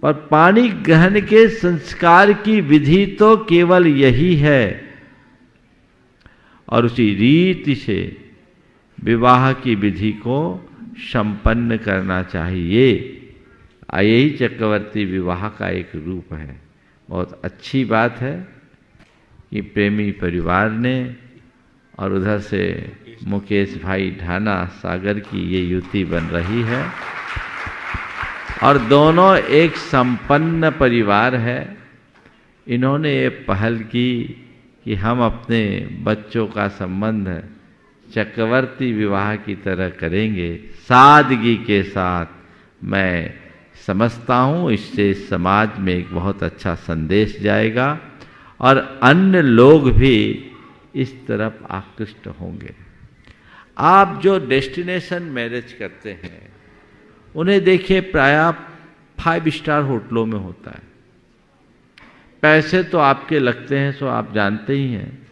पर पानी ग्रहण के संस्कार की विधि तो केवल यही है। और उसी रीति से विवाह की विधि को संपन्न करना चाहिए। यही चक्रवर्ती विवाह का एक रूप है। बहुत अच्छी बात है कि प्रेमी परिवार ने और उधर से मुकेश भाई ढाना सागर की ये युति बन रही है और दोनों एक संपन्न परिवार है। इन्होंने ये पहल की कि हम अपने बच्चों का संबंध चक्रवर्ती विवाह की तरह करेंगे सादगी के साथ। मैं समझता हूँ इससे समाज में एक बहुत अच्छा संदेश जाएगा और अन्य लोग भी इस तरफ आकृष्ट होंगे। आप जो डेस्टिनेशन मैरिज करते हैं उन्हें देखिए प्रायः 5 स्टार होटलों में होता है। पैसे तो आपके लगते हैं, सो आप जानते ही हैं।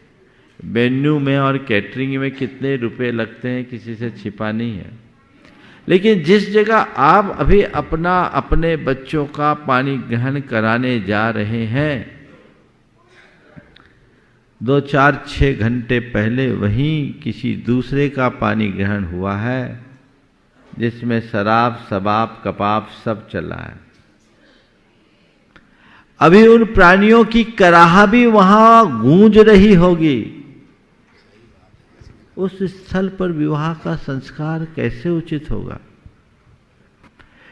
वेन्यू में और कैटरिंग में कितने रुपए लगते हैं किसी से छिपा नहीं है। लेकिन जिस जगह आप अभी अपने बच्चों का पानी ग्रहण कराने जा रहे हैं, 2, 4, 6 घंटे पहले वहीं किसी दूसरे का पानी ग्रहण हुआ है जिसमें शराब, शबाब, कबाब सब चला है। अभी उन प्राणियों की कराह भी वहां गूंज रही होगी। उस स्थल पर विवाह का संस्कार कैसे उचित होगा?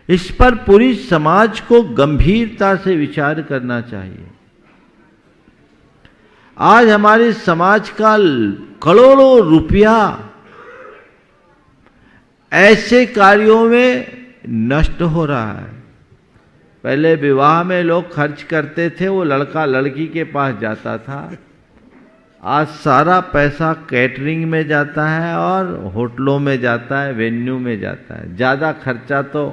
इस पर पूरी समाज को गंभीरता से विचार करना चाहिए। आज हमारे समाज का करोड़ों रुपया ऐसे कार्यों में नष्ट हो रहा है। पहले विवाह में लोग खर्च करते थे, वो लड़का लड़की के पास जाता था। आज सारा पैसा कैटरिंग में जाता है और होटलों में जाता है, वेन्यू में जाता है। ज़्यादा खर्चा तो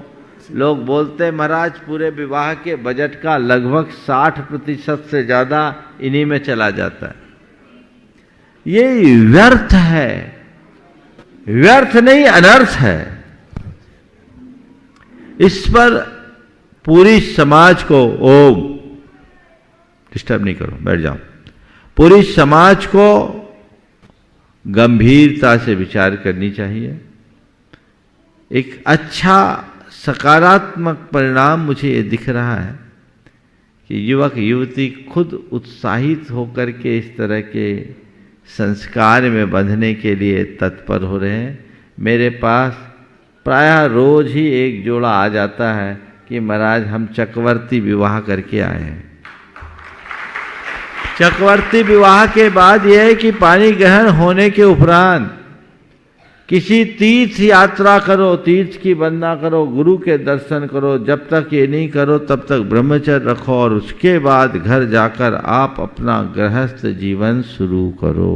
लोग बोलते हैं महाराज पूरे विवाह के बजट का लगभग 60% से ज़्यादा इन्हीं में चला जाता है। ये व्यर्थ है, व्यर्थ नहीं अनर्थ है। इस पर पूरी समाज को, ओम डिस्टर्ब नहीं करो, बैठ जाओ, पूरी समाज को गंभीरता से विचार करनी चाहिए। एक अच्छा सकारात्मक परिणाम मुझे ये दिख रहा है कि युवक युवती खुद उत्साहित होकर के इस तरह के संस्कार में बंधने के लिए तत्पर हो रहे हैं। मेरे पास प्रायः रोज ही एक जोड़ा आ जाता है कि महाराज हम चक्रवर्ती विवाह करके आए हैं। चक्रवर्ती विवाह के बाद यह है कि पानी ग्रहण होने के उपरांत किसी तीर्थ यात्रा करो, तीर्थ की वंदना करो, गुरु के दर्शन करो। जब तक ये नहीं करो तब तक ब्रह्मचर्य रखो और उसके बाद घर जाकर आप अपना गृहस्थ जीवन शुरू करो।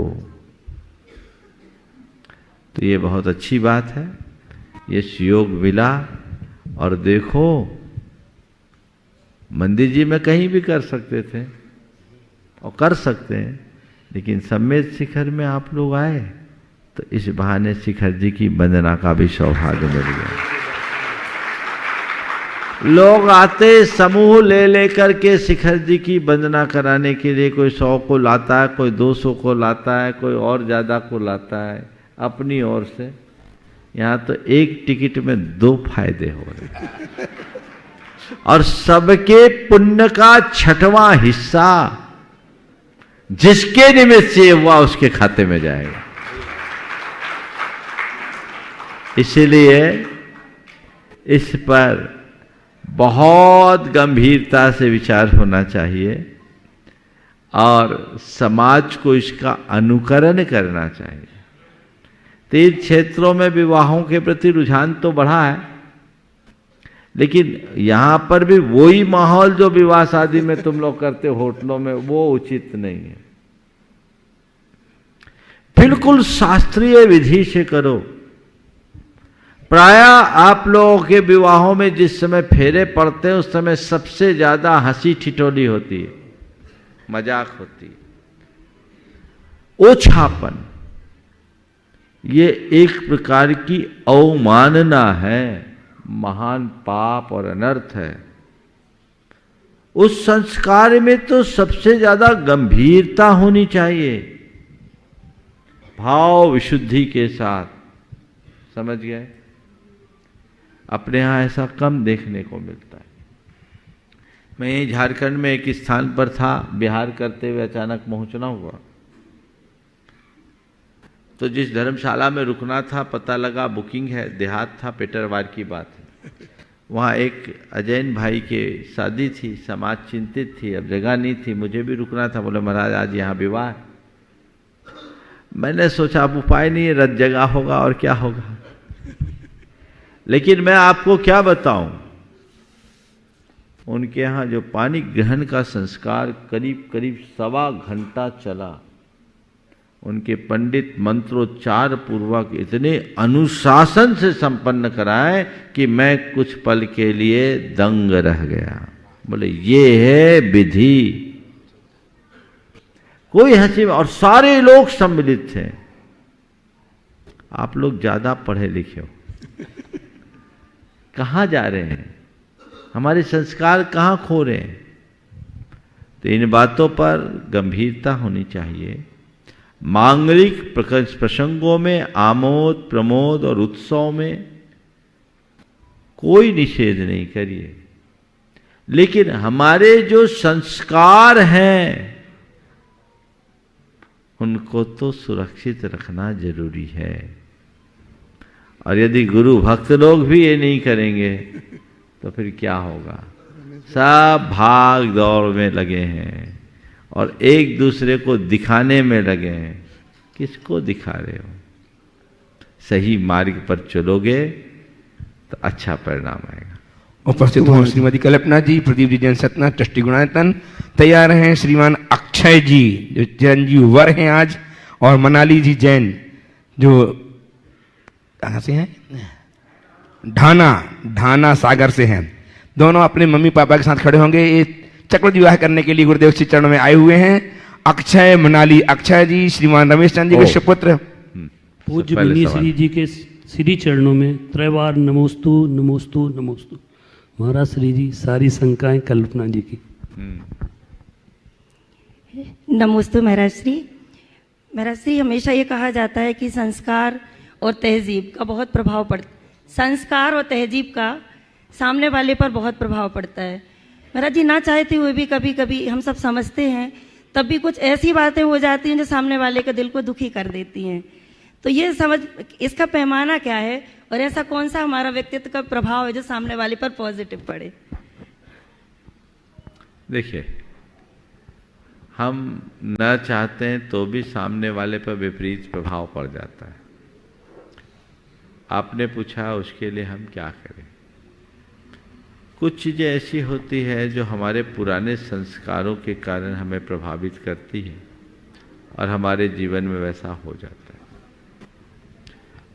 तो ये बहुत अच्छी बात है, ये योग मिला। और देखो मंदिर जी में कहीं भी कर सकते थे और कर सकते हैं, लेकिन सम्मेद शिखर में आप लोग आए तो इस बहाने शिखर जी की वंदना का भी सौभाग्य मिल गया। लोग आते समूह ले लेकर के शिखर जी की वंदना कराने के लिए। कोई 100 को लाता है, कोई 200 को लाता है, कोई और ज़्यादा को लाता है अपनी ओर से। यहाँ तो एक टिकट में 2 फायदे हो रहे और सबके पुण्य का 6वां हिस्सा जिसके निमित्त से हुआ उसके खाते में जाएगा। इसलिए इस पर बहुत गंभीरता से विचार होना चाहिए और समाज को इसका अनुकरण करना चाहिए। तीर्थ क्षेत्रों में विवाहों के प्रति रुझान तो बढ़ा है, लेकिन यहां पर भी वही माहौल जो विवाह शादी में तुम लोग करते हो होटलों में, वो उचित नहीं है। बिल्कुल शास्त्रीय विधि से करो। प्रायः आप लोगों के विवाहों में जिस समय फेरे पड़ते हैं उस समय सबसे ज्यादा हंसी ठिठोली होती है, मजाक होती है, ओछापन। ये एक प्रकार की अवमानना है, महान पाप और अनर्थ है। उस संस्कार में तो सबसे ज्यादा गंभीरता होनी चाहिए, भाव विशुद्धि के साथ। समझ गए? अपने यहाँ ऐसा कम देखने को मिलता है। मैं यही झारखंड में एक स्थान पर था, बिहार करते हुए अचानक पहुंचना हुआ। तो जिस धर्मशाला में रुकना था पता लगा बुकिंग है, देहात था, पेटरवार की बात है। वहाँ एक अजैन भाई के शादी थी, समाज चिंतित थी, अब जगह नहीं थी, मुझे भी रुकना था। बोले महाराज आज यहाँ विवाह है। मैंने सोचा अब उपाय नहीं है, रत जगह होगा और क्या होगा। लेकिन मैं आपको क्या बताऊं, उनके यहाँ जो पानी ग्रहण का संस्कार करीब करीब 1.25 घंटा चला। उनके पंडित मंत्रोच्चार पूर्वक इतने अनुशासन से संपन्न कराए कि मैं कुछ पल के लिए दंग रह गया। बोले ये है विधि। कोई हंसी, और सारे लोग सम्मिलित थे। आप लोग ज्यादा पढ़े लिखे हो, कहां जा रहे हैं, हमारे संस्कार कहां खो रहे हैं। तो इन बातों पर गंभीरता होनी चाहिए। मांगलिक प्रसंगों में आमोद प्रमोद और उत्सव में कोई निषेध नहीं करिए, लेकिन हमारे जो संस्कार हैं उनको तो सुरक्षित रखना जरूरी है। और यदि गुरु भक्त लोग भी ये नहीं करेंगे तो फिर क्या होगा। सब भाग दौड़ में लगे हैं और एक दूसरे को दिखाने में लगे हैं। किसको दिखा रहे हो? सही मार्ग पर चलोगे तो अच्छा परिणाम आएगा। उपस्थित हों श्रीमती कल्पना जी, प्रदीप जी जैन सतना, ट्रस्टी गुणायतन। तैयार हैं श्रीमान अक्षय जी जो चिरंजीव वर हैं आज, और मनाली जी जैन जो कहाँ से हैं, ढाना सागर से हैं। दोनों अपने मम्मी पापा के साथ खड़े होंगे। ये चक्रवर्ती विवाह करने के लिए गुरुदेव श्री चरणों में आए हुए हैं। अक्षय मनाली अक्षय जी श्रीमान रमेश चंद जी के सुपुत्र। पूज्य मुनि श्री जी के श्री चरणों में त्रैवार नमोस्तु नमोस्तु नमोस्तु। महाराज श्री जी सारी शंकाएं कल्पना जी की। नमोस्तु महाराज श्री। महाराज श्री, हमेशा ये कहा जाता है कि संस्कार और तहजीब का बहुत प्रभाव पड़ता, संस्कार और तहजीब का सामने वाले पर बहुत प्रभाव पड़ता है। महाराज जी, ना चाहते हुए भी कभी कभी हम सब समझते हैं, तब भी कुछ ऐसी बातें हो जाती हैं जो सामने वाले के दिल को दुखी कर देती हैं। तो ये समझ, इसका पैमाना क्या है और ऐसा कौन सा हमारा व्यक्तित्व का प्रभाव है जो सामने वाले पर पॉजिटिव पड़े? देखिए, हम न चाहते हैं तो भी सामने वाले पर विपरीत प्रभाव पड़ जाता है। आपने पूछा उसके लिए हम क्या करें। कुछ चीज़ें ऐसी होती है जो हमारे पुराने संस्कारों के कारण हमें प्रभावित करती है और हमारे जीवन में वैसा हो जाता है।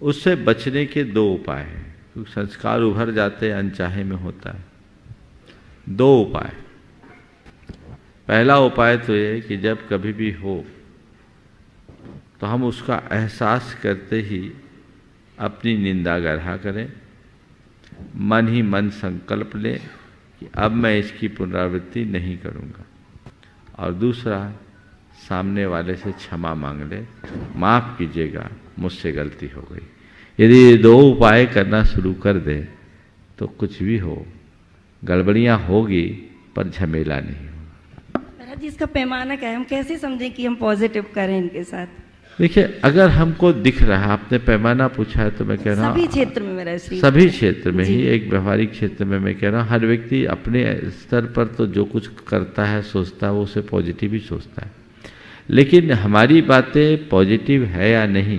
उससे बचने के 2 उपाय हैं, क्योंकि संस्कार उभर जाते हैं, अनचाहे में होता है। 2 उपाय। पहला उपाय तो ये है कि जब कभी भी हो तो हम उसका एहसास करते ही अपनी निंदा गढ़ा करें, मन ही मन संकल्प लें कि अब मैं इसकी पुनरावृत्ति नहीं करूँगा। और दूसरा, सामने वाले से क्षमा मांग ले, माफ़ कीजिएगा मुझसे गलती हो गई। यदि ये 2 उपाय करना शुरू कर दे तो कुछ भी हो, गड़बड़ियाँ होगी पर झमेला नहीं होगा। महाराज जी, इसका पैमाना क्या है? हम कैसे समझें कि हम पॉजिटिव करें इनके साथ? देखिए, अगर हमको दिख रहा है, आपने पैमाना पूछा है तो मैं कह रहा हूँ सभी क्षेत्र में मेरा श्री, सभी क्षेत्र में ही, एक व्यवहारिक क्षेत्र में मैं कह रहा हूँ, हर व्यक्ति अपने स्तर पर तो जो कुछ करता है सोचता है वो उसे पॉजिटिव ही सोचता है। लेकिन हमारी बातें पॉजिटिव है या नहीं,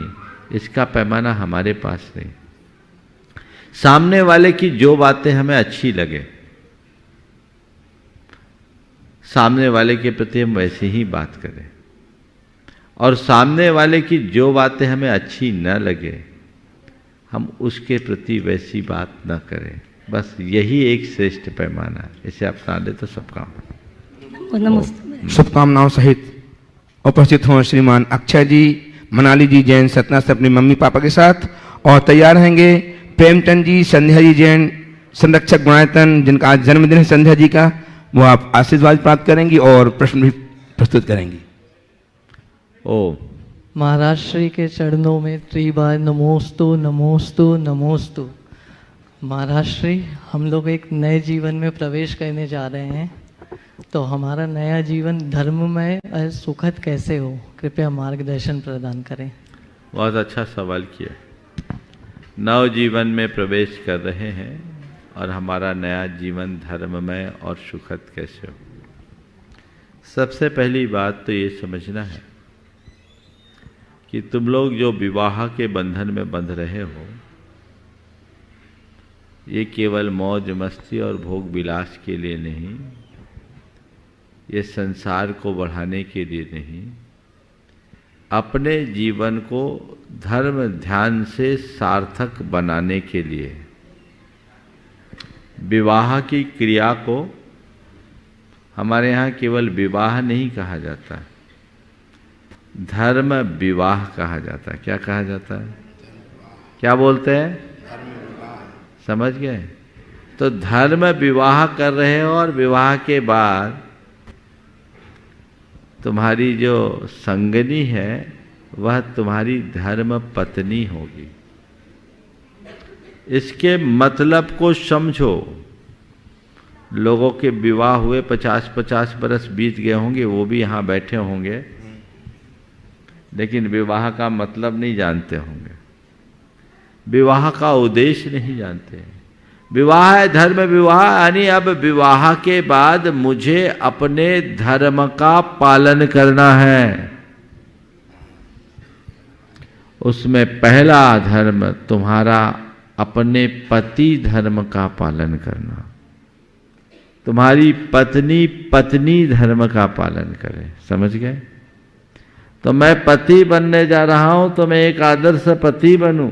इसका पैमाना हमारे पास नहीं। सामने वाले की जो बातें हमें अच्छी लगे, सामने वाले के प्रति हम वैसे ही बात करें, और सामने वाले की जो बातें हमें अच्छी न लगे हम उसके प्रति वैसी बात न करें। बस यही एक श्रेष्ठ पैमाना है। इसे अपना ले तो सब काम। शुभकामनाओं सहित उपस्थित हों श्रीमान अक्षय जी, मनाली जी जैन सतना से अपने मम्मी पापा के साथ, और तैयार रहेंगे प्रेमचंद जी, संध्या जी जैन संरक्षक गुणायतन, जिनका आज जन्मदिन है संध्या जी का। वो आप आशीर्वाद प्राप्त करेंगी और प्रश्न भी प्रस्तुत करेंगी। ओ महाराज श्री के चरणों में 3 बार नमोस्तु नमोस्तु नमोस्तु। महाराज श्री, हम लोग एक नए जीवन में प्रवेश करने जा रहे हैं, तो हमारा नया जीवन धर्ममय और सुखद कैसे हो, कृपया मार्गदर्शन प्रदान करें। बहुत अच्छा सवाल किया। नव जीवन में प्रवेश कर रहे हैं और हमारा नया जीवन धर्ममय और सुखद कैसे हो। सबसे पहली बात तो ये समझना है कि तुम लोग जो विवाह के बंधन में बंध रहे हो, ये केवल मौज मस्ती और भोग विलास के लिए नहीं, ये संसार को बढ़ाने के लिए नहीं, अपने जीवन को धर्म ध्यान से सार्थक बनाने के लिए। विवाह की क्रिया को हमारे यहाँ केवल विवाह नहीं कहा जाता है, धर्म विवाह कहा जाता है। क्या कहा जाता है? क्या बोलते हैं? समझ गए? तो धर्म विवाह कर रहे हो और विवाह के बाद तुम्हारी जो संगनी है वह तुम्हारी धर्म पत्नी होगी। इसके मतलब को समझो। लोगों के विवाह हुए 50-50 बरस बीत गए होंगे, वो भी यहाँ बैठे होंगे, लेकिन विवाह का मतलब नहीं जानते होंगे, विवाह का उद्देश्य नहीं जानते। विवाह है धर्म विवाह, यानी अब विवाह के बाद मुझे अपने धर्म का पालन करना है। उसमें पहला धर्म तुम्हारा अपने पति धर्म का पालन करना। तुम्हारी पत्नी पत्नी धर्म का पालन करे। समझ गए? तो मैं पति बनने जा रहा हूं तो मैं एक आदर्श पति बनूं,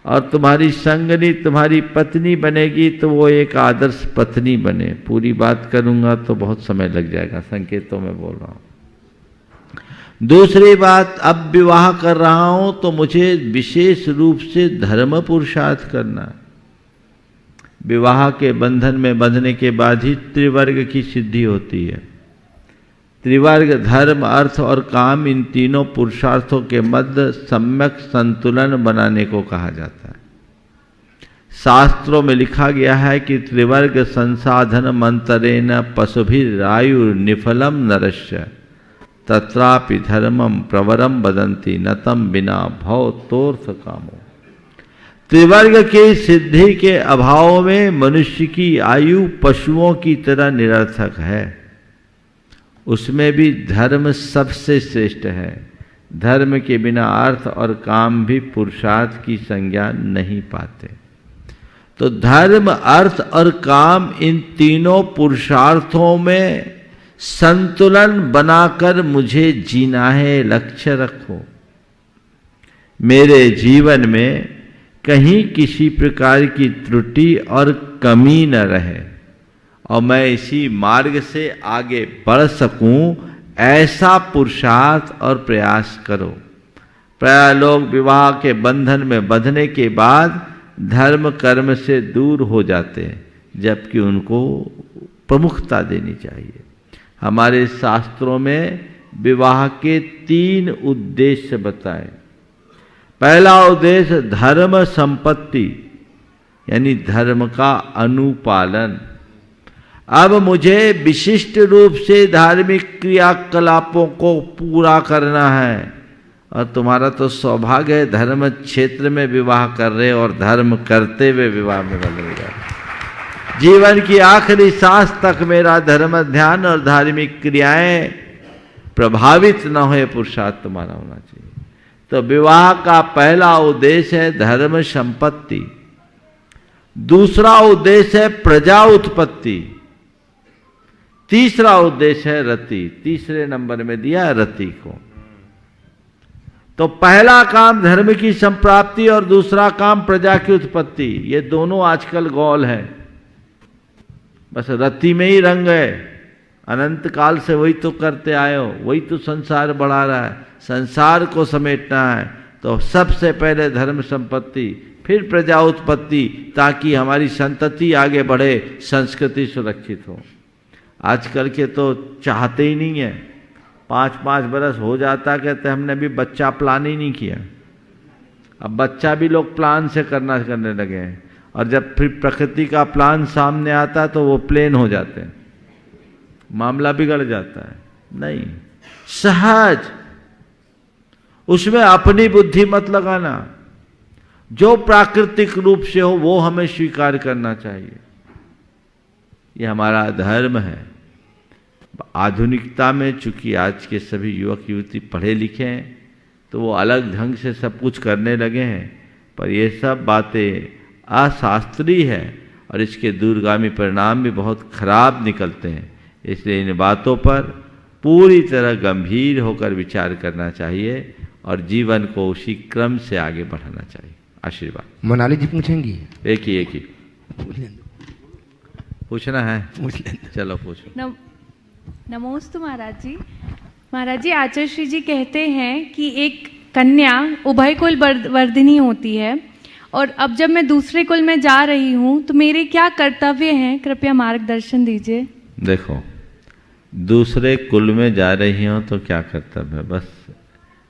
और तुम्हारी संगनी तुम्हारी पत्नी बनेगी तो वो एक आदर्श पत्नी बने। पूरी बात करूंगा तो बहुत समय लग जाएगा, संकेतों में बोल रहा हूं। दूसरी बात, अब विवाह कर रहा हूं तो मुझे विशेष रूप से धर्म पुरुषार्थ करना है। विवाह के बंधन में बंधने के बाद ही त्रिवर्ग की सिद्धि होती है। त्रिवर्ग धर्म अर्थ और काम, इन तीनों पुरुषार्थों के मध्य सम्यक संतुलन बनाने को कहा जाता है। शास्त्रों में लिखा गया है कि त्रिवर्ग संसाधन मंत्रेण पशुभिरायु निफलम नरस्य तत्रापि धर्मम प्रवरम वदन्ति नतम बिना भव तोर्थ कामो। त्रिवर्ग की सिद्धि के अभाव में मनुष्य की आयु पशुओं की तरह निरर्थक है। उसमें भी धर्म सबसे श्रेष्ठ है। धर्म के बिना अर्थ और काम भी पुरुषार्थ की संज्ञा नहीं पाते। तो धर्म अर्थ और काम, इन तीनों पुरुषार्थों में संतुलन बनाकर मुझे जीना है। लक्ष्य रखो मेरे जीवन में कहीं किसी प्रकार की त्रुटि और कमी न रहे और मैं इसी मार्ग से आगे बढ़ सकूं, ऐसा पुरुषार्थ और प्रयास करो। प्राय लोग विवाह के बंधन में बंधने के बाद धर्म कर्म से दूर हो जाते हैं, जबकि उनको प्रमुखता देनी चाहिए। हमारे शास्त्रों में विवाह के 3 उद्देश्य बताए। पहला उद्देश्य धर्म संपत्ति, यानी धर्म का अनुपालन। अब मुझे विशिष्ट रूप से धार्मिक क्रियाकलापों को पूरा करना है, और तुम्हारा तो सौभाग्य है धर्म क्षेत्र में विवाह कर रहे और धर्म करते हुए विवाह में बन रहे। जीवन की आखिरी सांस तक मेरा धर्म ध्यान और धार्मिक क्रियाएं प्रभावित न हो, पुरुषार्थ तुम्हारा होना चाहिए। तो विवाह का पहला उद्देश्य है धर्म संपत्ति। दूसरा उद्देश्य है प्रजा उत्पत्ति। तीसरा उद्देश्य है रति। तीसरे नंबर में दिया है रति को। तो पहला काम धर्म की संप्राप्ति और दूसरा काम प्रजा की उत्पत्ति। ये दोनों आजकल गौल है, बस रति में ही रंग है। अनंत काल से वही तो करते आए हो, वही तो संसार बढ़ा रहा है। संसार को समेटना है तो सबसे पहले धर्म संपत्ति, फिर प्रजा उत्पत्ति, ताकि हमारी संतति आगे बढ़े, संस्कृति सुरक्षित हो। आजकल के तो चाहते ही नहीं है। 5-5 बरस हो जाता, कहते हमने भी बच्चा प्लान ही नहीं किया। अब बच्चा भी लोग प्लान से करने लगे हैं, और जब फिर प्रकृति का प्लान सामने आता है तो वो प्लेन हो जाते हैं, मामला बिगड़ जाता है। नहीं, सहज, उसमें अपनी बुद्धि मत लगाना। जो प्राकृतिक रूप से हो वो हमें स्वीकार करना चाहिए। ये हमारा धर्म है। आधुनिकता में चूंकि आज के सभी युवक युवती पढ़े लिखे हैं, तो वो अलग ढंग से सब कुछ करने लगे हैं, पर ये सब बातें अशास्त्रीय है और इसके दूरगामी परिणाम भी बहुत खराब निकलते हैं। इसलिए इन बातों पर पूरी तरह गंभीर होकर विचार करना चाहिए और जीवन को उसी क्रम से आगे बढ़ाना चाहिए। आशीर्वाद। मोनाली जी पूछेंगी? एक ही पूछना है, चलो पूछो। नमोस्तु महाराज जी। महाराज जी, आचार्य श्री जी कहते हैं कि एक कन्या उभय कुल वर्धिनी होती है, और अब जब मैं दूसरे कुल में जा रही हूँ तो मेरे क्या कर्तव्य हैं, कृपया मार्गदर्शन दीजिए। देखो, दूसरे कुल में जा रही हो तो क्या कर्तव्य है, बस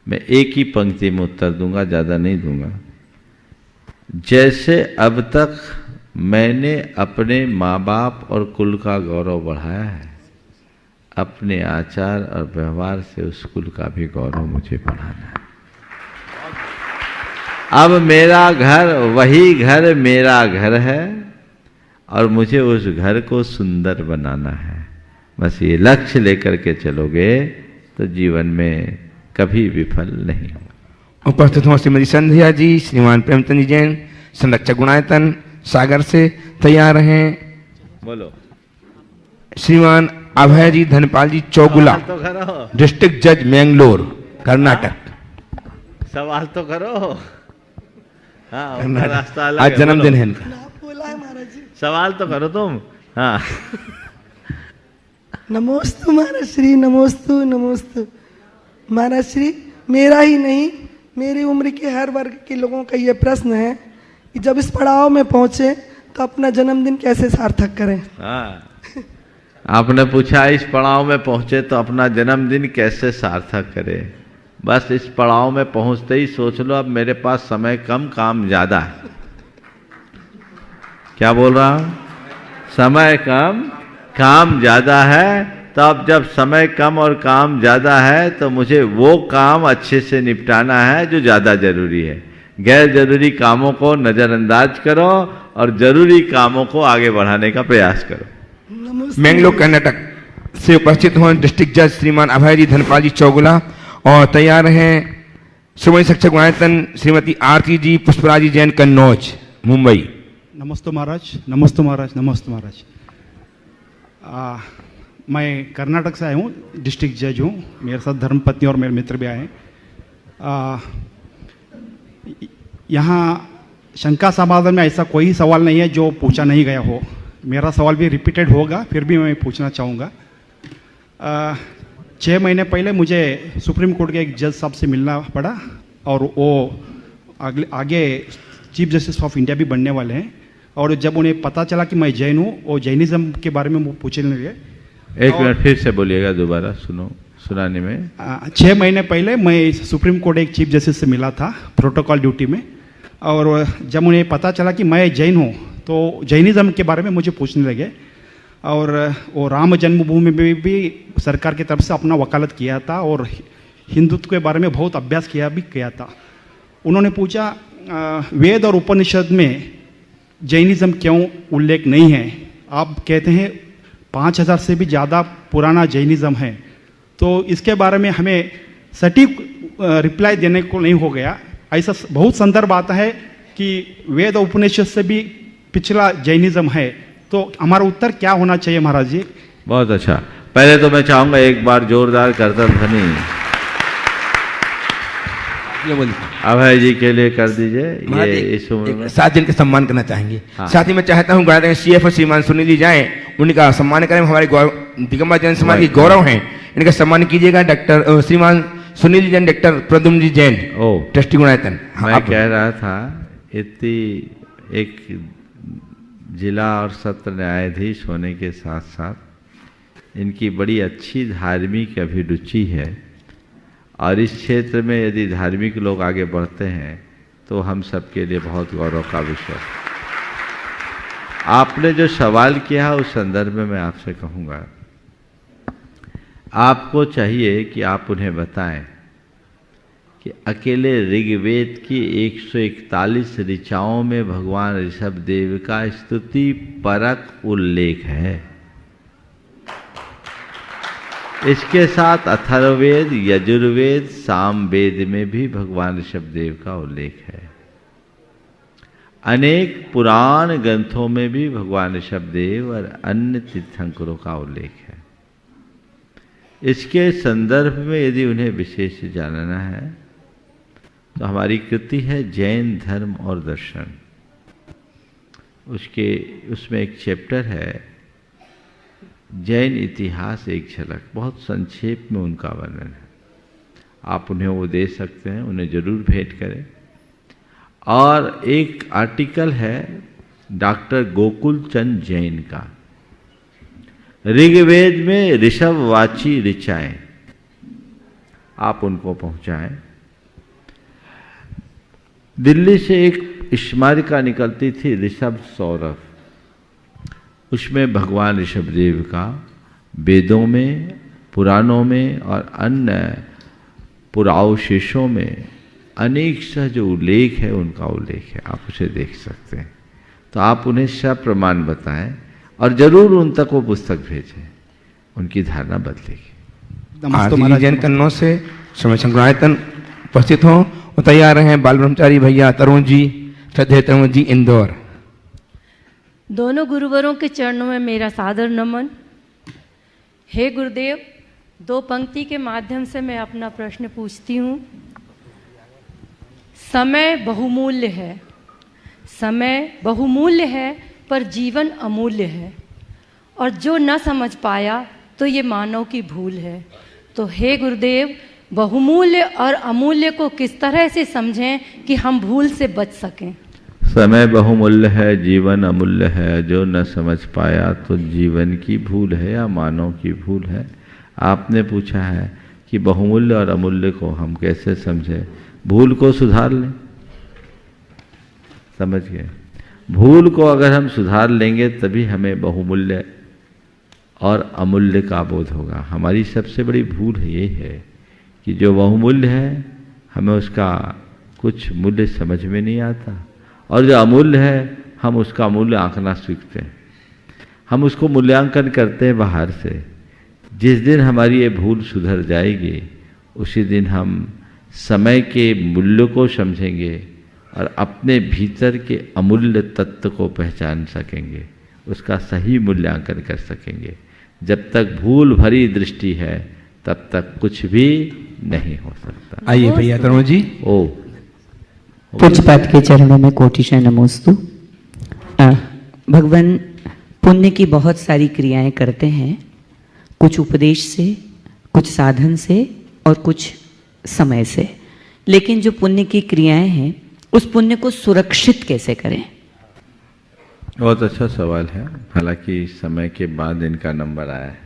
मैं एक ही पंक्ति में उत्तर दूंगा, ज़्यादा नहीं दूंगा। जैसे अब तक मैंने अपने माँ बाप और कुल का गौरव बढ़ाया है, अपने आचार और व्यवहार से उस कुल का भी गौरव मुझे बढ़ाना है। अब मेरा घर, वही घर मेरा घर है और मुझे उस घर को सुंदर बनाना है। बस ये लक्ष्य लेकर के चलोगे तो जीवन में कभी विफल नहीं हो। उपस्थित हो श्रीमती संध्या जी, श्रीमान प्रेमचंद जी जैन, संरक्षक गुणायतन सागर से तैयार हैं। बोलो। श्रीमान अभय जी धनपाल जी चौगुला, तो डिस्ट्रिक्ट जज मैंगलोर, कर्नाटक। सवाल तो करो। हाँ, रास्ता अलग आज है, जन्मदिन है इनका। सवाल तो करो तुम। हाँ। नमोस्तु महाराज श्री, नमोस्तु नमोस्तु महाराज श्री। मेरा ही नहीं, मेरी उम्र के हर वर्ग के लोगों का ये प्रश्न है कि जब इस पड़ाव में पहुंचे तो अपना जन्मदिन कैसे सार्थक करें। हाँ, आपने पूछा इस पड़ाव में पहुंचे तो अपना जन्मदिन कैसे सार्थक करें। बस इस पड़ाव में पहुंचते ही सोच लो, अब मेरे पास समय कम, काम ज्यादा है। क्या बोल रहा हूं? समय कम, काम ज्यादा है। तो अब जब समय कम और काम ज्यादा है तो मुझे वो काम अच्छे से निपटाना है जो ज्यादा जरूरी है। गैर जरूरी कामों को नजरअंदाज करो और जरूरी कामों को आगे बढ़ाने का प्रयास करो। मैंगलोर कर्नाटक से उपस्थित हो डिस्ट्रिक्ट जज श्रीमान अभय जी धनपाल जी चौगुला, और तैयार हैं श्रीमती शिक्षक गुणायतन श्रीमती आरती जी पुष्पराज जी जैन, कन्नौज, मुंबई। नमस्ते महाराज, नमस्ते महाराज, नमस्ते महाराज। मैं कर्नाटक से आया हूँ, डिस्ट्रिक्ट जज हूँ। मेरे साथ धर्मपत्नी और मेरे मित्र भी आए हैं। यहाँ शंका समाधान में ऐसा कोई सवाल नहीं है जो पूछा नहीं गया हो। मेरा सवाल भी रिपीटेड होगा, फिर भी मैं पूछना चाहूँगा। 6 महीने पहले मुझे सुप्रीम कोर्ट के एक जज साहब से मिलना पड़ा, और वो आगे चीफ जस्टिस ऑफ इंडिया भी बनने वाले हैं। और जब उन्हें पता चला कि मैं जैन हूँ, वो जैनिज्म के बारे में वो पूछने लगे। एक मिनट फिर से बोलिएगा दोबारा, सुनाने में। 6 महीने पहले मैं सुप्रीम कोर्ट एक चीफ जस्टिस से मिला था प्रोटोकॉल ड्यूटी में, और जब उन्हें पता चला कि मैं जैन हूँ तो जैनिज्म के बारे में मुझे पूछने लगे। और वो राम जन्मभूमि में भी सरकार की तरफ से अपना वकालत किया था और हिंदुत्व के बारे में बहुत अभ्यास किया था। उन्होंने पूछा, वेद और उपनिषद में जैनिज्म क्यों उल्लेख नहीं है? आप कहते हैं 5000 से भी ज़्यादा पुराना जैनिज्म है, तो इसके बारे में हमें सटीक रिप्लाई देने को नहीं हो गया। ऐसा बहुत संदर्भ आता है कि वेद और उपनिषद से भी पिछला जैनिज्म है, तो हमारा उत्तर क्या होना चाहिए महाराज जी? बहुत अच्छा। पहले तो मैं चाहूंगा एक बार जोरदार करतल ध्वनि अभय जी के लिए कर दीजिए। ये इस उम्र में 7 दिन का सम्मान करना चाहेंगे। हाँ। साथ ही मैं चाहता हूँ गुणायतन CF और श्रीमान सुनील जी जाएं, उनका सम्मान करें। हमारे दिगंबर जैन समाज के गौरव हैं, इनका सम्मान कीजिएगा। डॉक्टर श्रीमान सुनील जैन, डॉक्टर प्रद्युम्न जी जैन, ट्रस्टी गुणायतन। मैं कह रहा था, इतनी एक जिला और सत्र न्यायाधीश होने के साथ साथ इनकी बड़ी अच्छी धार्मिक अभिरुचि है, और इस क्षेत्र में यदि धार्मिक लोग आगे बढ़ते हैं तो हम सबके लिए बहुत गौरव का विषय है। आपने जो सवाल किया उस संदर्भ में मैं आपसे कहूँगा, आपको चाहिए कि आप उन्हें बताएं कि अकेले ऋग्वेद की 141 ऋचाओं में भगवान ऋषभ देव का स्तुति परक उल्लेख है। इसके साथ अथर्ववेद, यजुर्वेद, सामवेद में भी भगवान ऋषभदेव का उल्लेख है। अनेक पुराण ग्रंथों में भी भगवान ऋषभदेव और अन्य तीर्थंकरों का उल्लेख है। इसके संदर्भ में यदि उन्हें विशेष जानना है तो हमारी कृति है जैन धर्म और दर्शन। उसमें एक चैप्टर है जैन इतिहास एक झलक, बहुत संक्षेप में उनका वर्णन है। आप उन्हें वो दे सकते हैं, उन्हें जरूर भेंट करें। और एक आर्टिकल है डॉक्टर गोकुल चंद जैन का, ऋग्वेद में ऋषभवाची ऋचाएं, आप उनको पहुंचाएं। दिल्ली से एक स्मारिका निकलती थी ऋषभ सौरभ, उसमें भगवान ऋषभदेव का वेदों में, पुराणों में और अन्य पुरावशेषों में अनेक सा जो उल्लेख है उनका उल्लेख है, आप उसे देख सकते हैं। तो आप उन्हें सप्रमाण बताएं और जरूर उन तक वो पुस्तक भेजें, उनकी धारणा बदलेगी। जैन कन्नौज से समय संक्रांतन उपस्थित हों और तैयार हैं बाल ब्रह्मचारी भैया तरुण जी, श्रद्धेय तरुण जी इंदौर। दोनों गुरुवरों के चरणों में मेरा सादर नमन। हे गुरुदेव, दो पंक्ति के माध्यम से मैं अपना प्रश्न पूछती हूँ। समय बहुमूल्य है, समय बहुमूल्य है पर जीवन अमूल्य है, और जो न समझ पाया तो ये मानव की भूल है। तो हे गुरुदेव, बहुमूल्य और अमूल्य को किस तरह से समझें कि हम भूल से बच सकें? समय बहुमूल्य है, जीवन अमूल्य है, जो न समझ पाया तो जीवन की भूल है या मानव की भूल है। आपने पूछा है कि बहुमूल्य और अमूल्य को हम कैसे समझें, भूल को सुधार लें। समझ गए? भूल को अगर हम सुधार लेंगे तभी हमें बहुमूल्य और अमूल्य का बोध होगा। हमारी सबसे बड़ी भूल ये है कि जो बहुमूल्य है हमें उसका कुछ मूल्य समझ में नहीं आता, और जो अमूल्य है हम उसका मूल्य आंकना सीखते हैं, हम उसको मूल्यांकन करते हैं बाहर से। जिस दिन हमारी ये भूल सुधर जाएगी उसी दिन हम समय के मूल्य को समझेंगे और अपने भीतर के अमूल्य तत्व को पहचान सकेंगे, उसका सही मूल्यांकन कर सकेंगे। जब तक भूल भरी दृष्टि है तब तक कुछ भी नहीं हो सकता। आइए भैया तरुण जी। ओ पूज्यपाद के चरणों में कोटिशः नमोस्तु। भगवान पुण्य की बहुत सारी क्रियाएं करते हैं, कुछ उपदेश से, कुछ साधन से और कुछ समय से। लेकिन जो पुण्य की क्रियाएं हैं उस पुण्य को सुरक्षित कैसे करें? बहुत अच्छा सवाल है, हालांकि समय के बाद इनका नंबर आया है।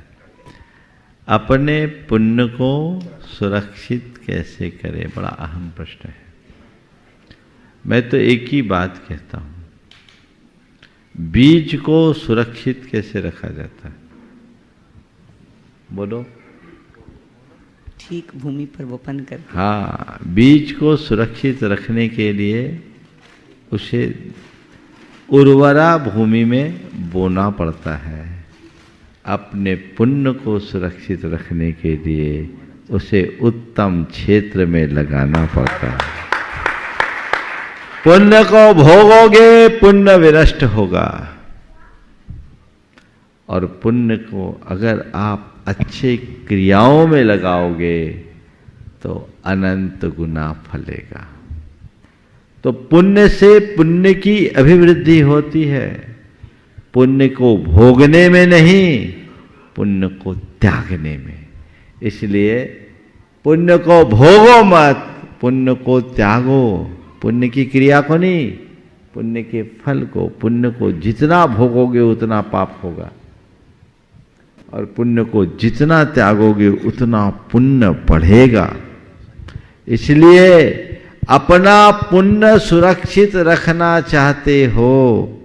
अपने पुण्य को सुरक्षित कैसे करें, बड़ा अहम प्रश्न है। मैं तो एक ही बात कहता हूं, बीज को सुरक्षित कैसे रखा जाता है? बोलो। ठीक भूमि पर रोपण कर। हाँ, बीज को सुरक्षित रखने के लिए उसे उर्वरा भूमि में बोना पड़ता है। अपने पुण्य को सुरक्षित रखने के लिए उसे उत्तम क्षेत्र में लगाना पड़ता है। पुण्य को भोगोगे पुण्य विनष्ट होगा, और पुण्य को अगर आप अच्छे क्रियाओं में लगाओगे तो अनंत गुना फलेगा। तो पुण्य से पुण्य की अभिवृद्धि होती है, पुण्य को भोगने में नहीं, पुण्य को त्यागने में। इसलिए पुण्य को भोगो मत, पुण्य को त्यागो। पुण्य की क्रिया को नहीं, पुण्य के फल को। पुण्य को जितना भोगोगे उतना पाप होगा, और पुण्य को जितना त्यागोगे उतना पुण्य बढ़ेगा। इसलिए अपना पुण्य सुरक्षित रखना चाहते हो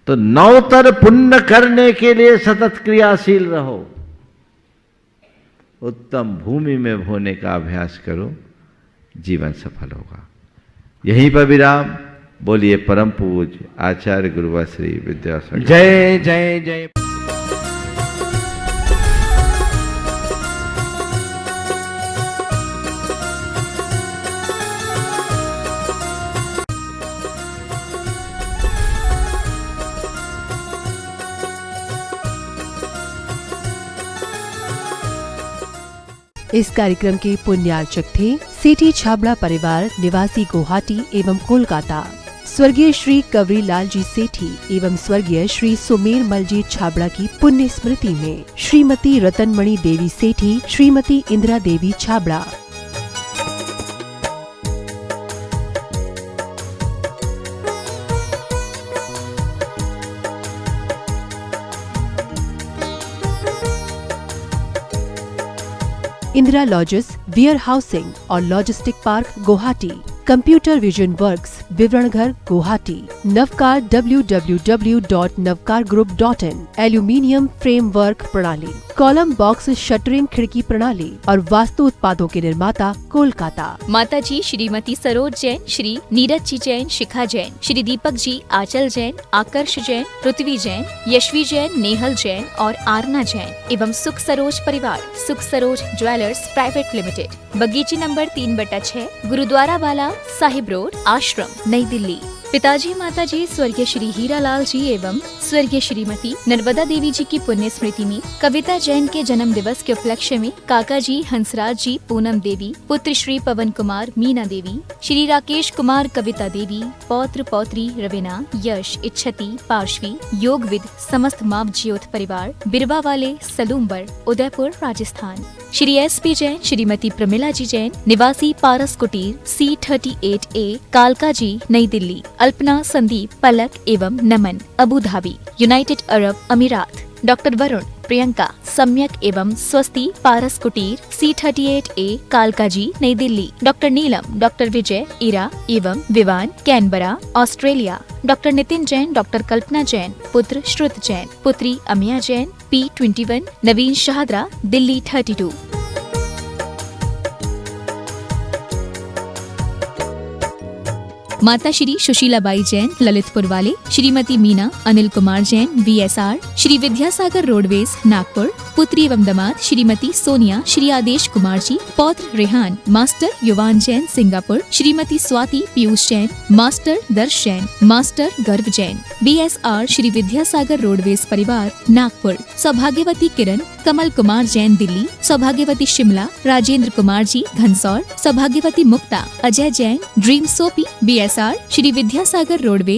तो नवतर पुण्य करने के लिए सतत क्रियाशील रहो। उत्तम भूमि में बोने का अभ्यास करो, जीवन सफल होगा। यहीं पर विराम। बोलिए परम पूज्य आचार्य गुरुवा श्री विद्यासागर। जय जय जय। इस कार्यक्रम के पुण्यार्चक थे सेठी छाबड़ा परिवार निवासी गुवाहाटी एवं कोलकाता। स्वर्गीय श्री कवरी लाल जी सेठी एवं स्वर्गीय श्री सुमेरमल जी छाबड़ा की पुण्य स्मृति में Shrimati Ratanmani Devi Sethi, Shrimati Indira Devi Chhabra. Indira lodges, ware housing और logistic park Guwahati. Computer vision works, Vivaranghar Guwahati. Navkar www.navkargroup.in। Aluminium framework प्रणाली, कॉलम बॉक्स शटरिंग खिड़की प्रणाली और वास्तु उत्पादों के निर्माता कोलकाता। माताजी श्रीमती सरोज जैन, श्री नीरज जी जैन, शिखा जैन, श्री दीपक जी, आंचल जैन, आकर्ष जैन, पृथ्वी जैन, यशवी जैन, नेहल जैन और आरना जैन एवं सुख सरोज परिवार, सुख सरोज ज्वेलर्स प्राइवेट लिमिटेड, बगीची नंबर 3/6, गुरुद्वारा वाला, साहिब रोड, आश्रम, नई दिल्ली। पिताजी माताजी स्वर्गीय श्री हीरालाल जी एवं स्वर्गीय श्रीमती नर्मदा देवी जी की पुण्य स्मृति में कविता जैन के जन्म दिवस के उपलक्ष्य में काका जी हंसराज जी, पूनम देवी, पुत्र श्री पवन कुमार, मीना देवी, श्री राकेश कुमार, कविता देवी, पौत्र पौत्री रवीना, यश, इच्छति, पार्श्वी, योगविद, समस्त माव ज्योत परिवार, बिरवा वाले, सलूम्बर, उदयपुर, राजस्थान। श्री SP जैन, श्रीमती प्रमिला जी जैन, निवासी पारस कुटीर, C38A, कालका जी, नई दिल्ली। अल्पना, संदीप, पलक एवं नमन, अबू धाबी, यूनाइटेड अरब अमीरात। डॉक्टर वरुण, प्रियंका, सम्यक एवं स्वस्ति, पारस कुटीर, C38A, कालका जी, नई दिल्ली। डॉक्टर नीलम, डॉक्टर विजय, इरा एवं Vivaan, Canberra, Australia. Doctor Nitin Jain, doctor Kalpana Jain, पुत्र श्रुत जैन, पुत्री अमिया जैन, P21, नवीन शाहदरा, दिल्ली 32। माता श्री सुशीलाबाई जैन, ललितपुर वाले। Shrimati Meena, Anil Kumar Jain, VSR, Shri Vidyasagar roadways, Nagpur. पुत्री एवं दामाद श्रीमती सोनिया, श्री आदेश कुमार जी, पौत्र रेहान, मास्टर युवान जैन, सिंगापुर। श्रीमती स्वाति पीयूष जैन, मास्टर दर्श जैन, मास्टर गर्व जैन, VSR, श्री विद्यासागर रोडवेज परिवार, नागपुर। सौभाग्यवती किरण, कमल कुमार जैन, दिल्ली। सौभाग्यवती शिमला, राजेंद्र कुमार जी, घनसौर। सौभाग्यवती Mukta, Ajay Jain, dream soapy, BSR, Shri Vidyasagar roadways,